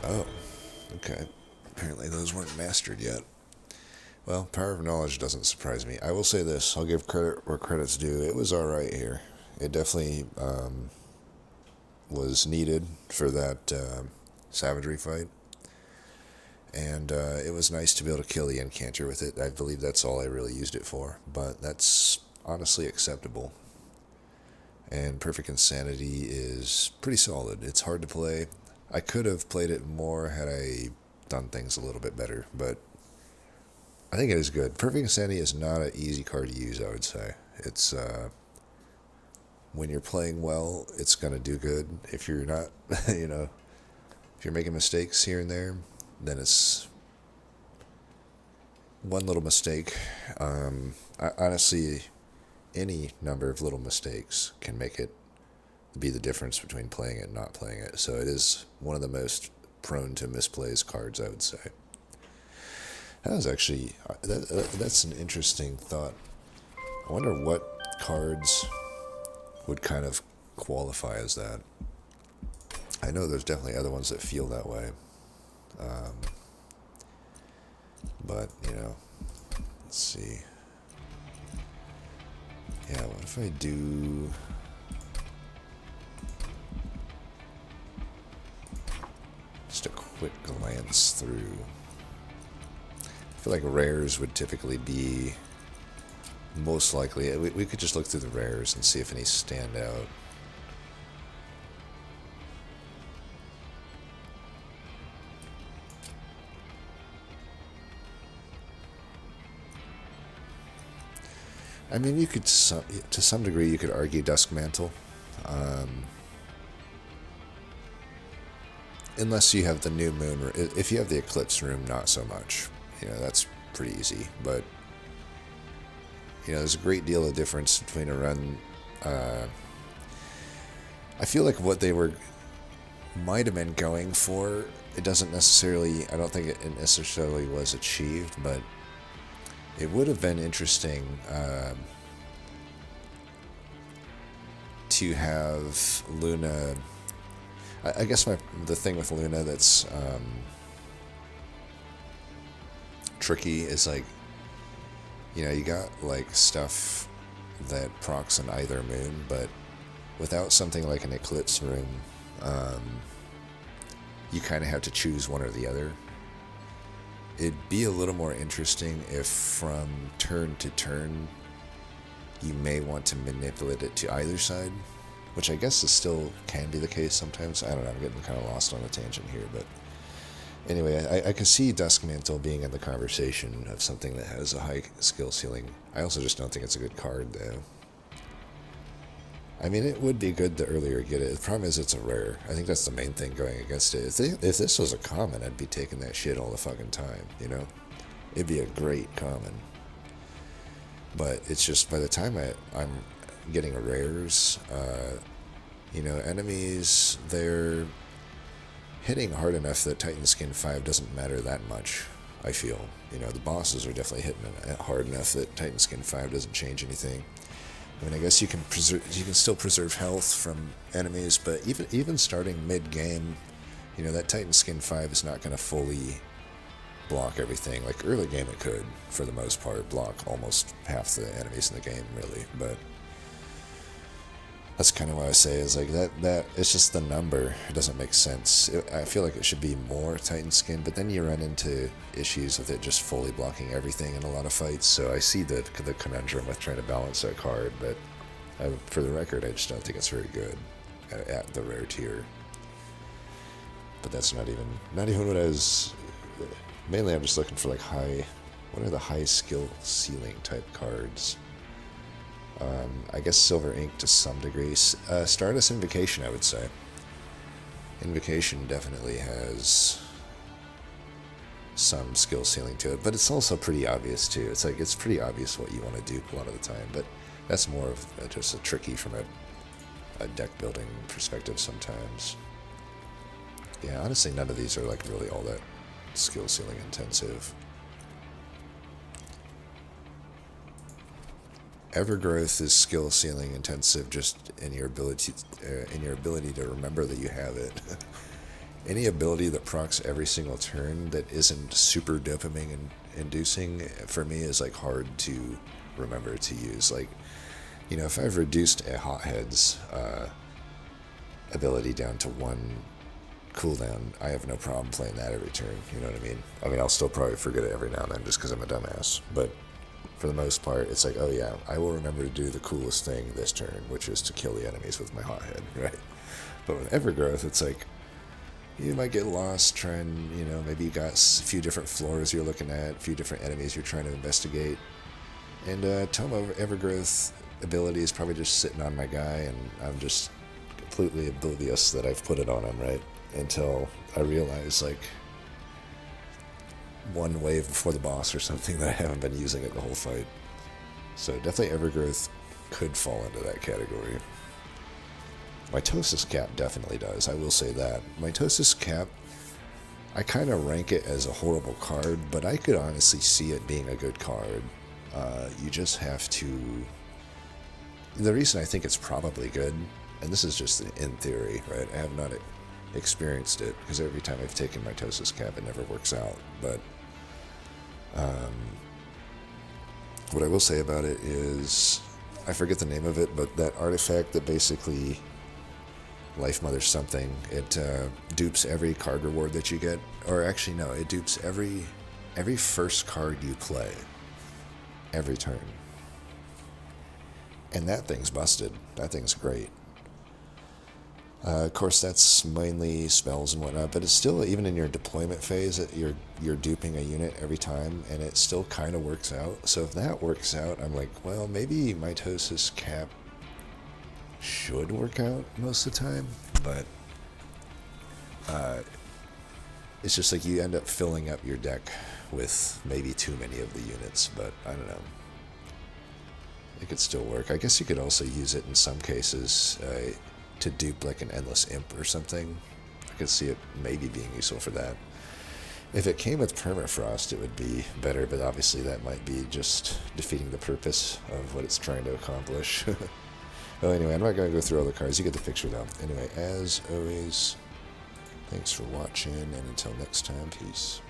Oh, okay. Apparently those weren't mastered yet. Well, power of knowledge doesn't surprise me. I will say this, I'll give credit where credit's due. It was alright here. It definitely was needed for that savagery fight. And it was nice to be able to kill the incanter with it. I believe that's all I really used it for. But that's honestly acceptable. And Perfect Insanity is pretty solid. It's hard to play. I could have played it more had I done things a little bit better, but I think it is good. Perfect Insanity is not an easy card to use, I would say. It's, when you're playing well, it's going to do good. If you're not, you know, if you're making mistakes here and there, then it's one little mistake. Honestly, any number of little mistakes can make it be the difference between playing it and not playing it. So it is one of the most prone to misplays cards, I would say. That was actually, that's an interesting thought. I wonder what cards would kind of qualify as that. I know there's definitely other ones that feel that way. But, you know, let's see. Yeah, what if I do... just a quick glance through. I feel like rares would typically be most likely. We could just look through the rares and see if any stand out. I mean, you could, to some degree, you could argue Dusk Mantle. Unless you have the New Moon. If you have the Eclipse Room, not so much. You know, that's pretty easy. But, you know, there's a great deal of difference between a run. I feel like what they might have been going for, it doesn't necessarily, I don't think it necessarily was achieved, but it would have been interesting to have Luna... I guess the thing with Luna that's tricky is, like, you know, you got like stuff that procs on either moon, but without something like an Eclipse Room, you kind of have to choose one or the other. It'd be a little more interesting if from turn to turn you may want to manipulate it to either side, which I guess is still can be the case sometimes. I don't know, I'm getting kind of lost on a tangent here, but anyway, I can see Duskmantle being in the conversation of something that has a high skill ceiling. I also just don't think it's a good card, though. I mean, it would be good the earlier you get it. The problem is it's a rare. I think that's the main thing going against it. If this was a common, I'd be taking that shit all the fucking time, you know? It'd be a great common. But it's just by the time I'm getting rares, enemies, they're hitting hard enough that Titan Skin 5 doesn't matter that much, I feel. The bosses are definitely hitting it hard enough that Titan Skin 5 doesn't change anything. I mean, I guess you can still preserve health from enemies, but even starting mid-game, that Titan Skin 5 is not going to fully block everything. Like, early game it could, for the most part, block almost half the enemies in the game, really, but that's kind of what I say, is like, that it's just the number. It doesn't make sense. I feel like it should be more Titan Skin, but then you run into issues with it just fully blocking everything in a lot of fights, so I see the conundrum with trying to balance that card, but for the record, I just don't think it's very good at the rare tier. But that's not even what I was... Mainly I'm just looking for like what are the high skill ceiling type cards? I guess Silver Ink to some degree. Stardust Invocation, I would say. Invocation definitely has some skill ceiling to it, but it's also pretty obvious too. It's pretty obvious what you want to do a lot of the time, but that's more of just a tricky from a deck building perspective sometimes. Yeah, honestly, none of these are like really all that skill ceiling intensive. Evergrowth is skill ceiling intensive just in your ability to remember that you have it. Any ability that procs every single turn that isn't super dopamine inducing for me is like hard to remember to use. Like, if I've reduced a Hothead's ability down to 1 cooldown, I have no problem playing that every turn, you know what I mean? I mean, I'll still probably forget it every now and then just because I'm a dumbass, but for the most part, it's like, oh yeah, I will remember to do the coolest thing this turn, which is to kill the enemies with my Hothead, right? But with Evergrowth, it's like, you might get lost trying, maybe you got a few different floors you're looking at, a few different enemies you're trying to investigate, and Toma Evergrowth ability is probably just sitting on my guy, and I'm just completely oblivious that I've put it on him, right? Until I realize, like, one wave before the boss or something that I haven't been using it the whole fight. So definitely Evergrowth could fall into that category. Mitosis Cap definitely does, I will say that. Mitosis Cap, I kind of rank it as a horrible card, but I could honestly see it being a good card. You just have to... The reason I think it's probably good, and this is just in theory, right? I have not experienced it, because every time I've taken Mitosis Cap, it never works out, but what I will say about it is, I forget the name of it, but that artifact that basically Life Mother something, it dupes every card reward that you get, or actually no, it dupes every first card you play, every turn. And that thing's busted. That thing's great. Of course, that's mainly spells and whatnot, but it's still, even in your deployment phase, you're duping a unit every time, and it still kind of works out. So if that works out, I'm like, well, maybe Mitosis Cap should work out most of the time, but it's just like you end up filling up your deck with maybe too many of the units, but I don't know. It could still work. I guess you could also use it in some cases to dupe like an Endless Imp or something. I could see it maybe being useful for that. If it came with Permafrost, it would be better, but obviously that might be just defeating the purpose of what it's trying to accomplish. Well, anyway, I'm not going to go through all the cards. You get the picture, though. Anyway, as always, thanks for watching, and until next time, peace.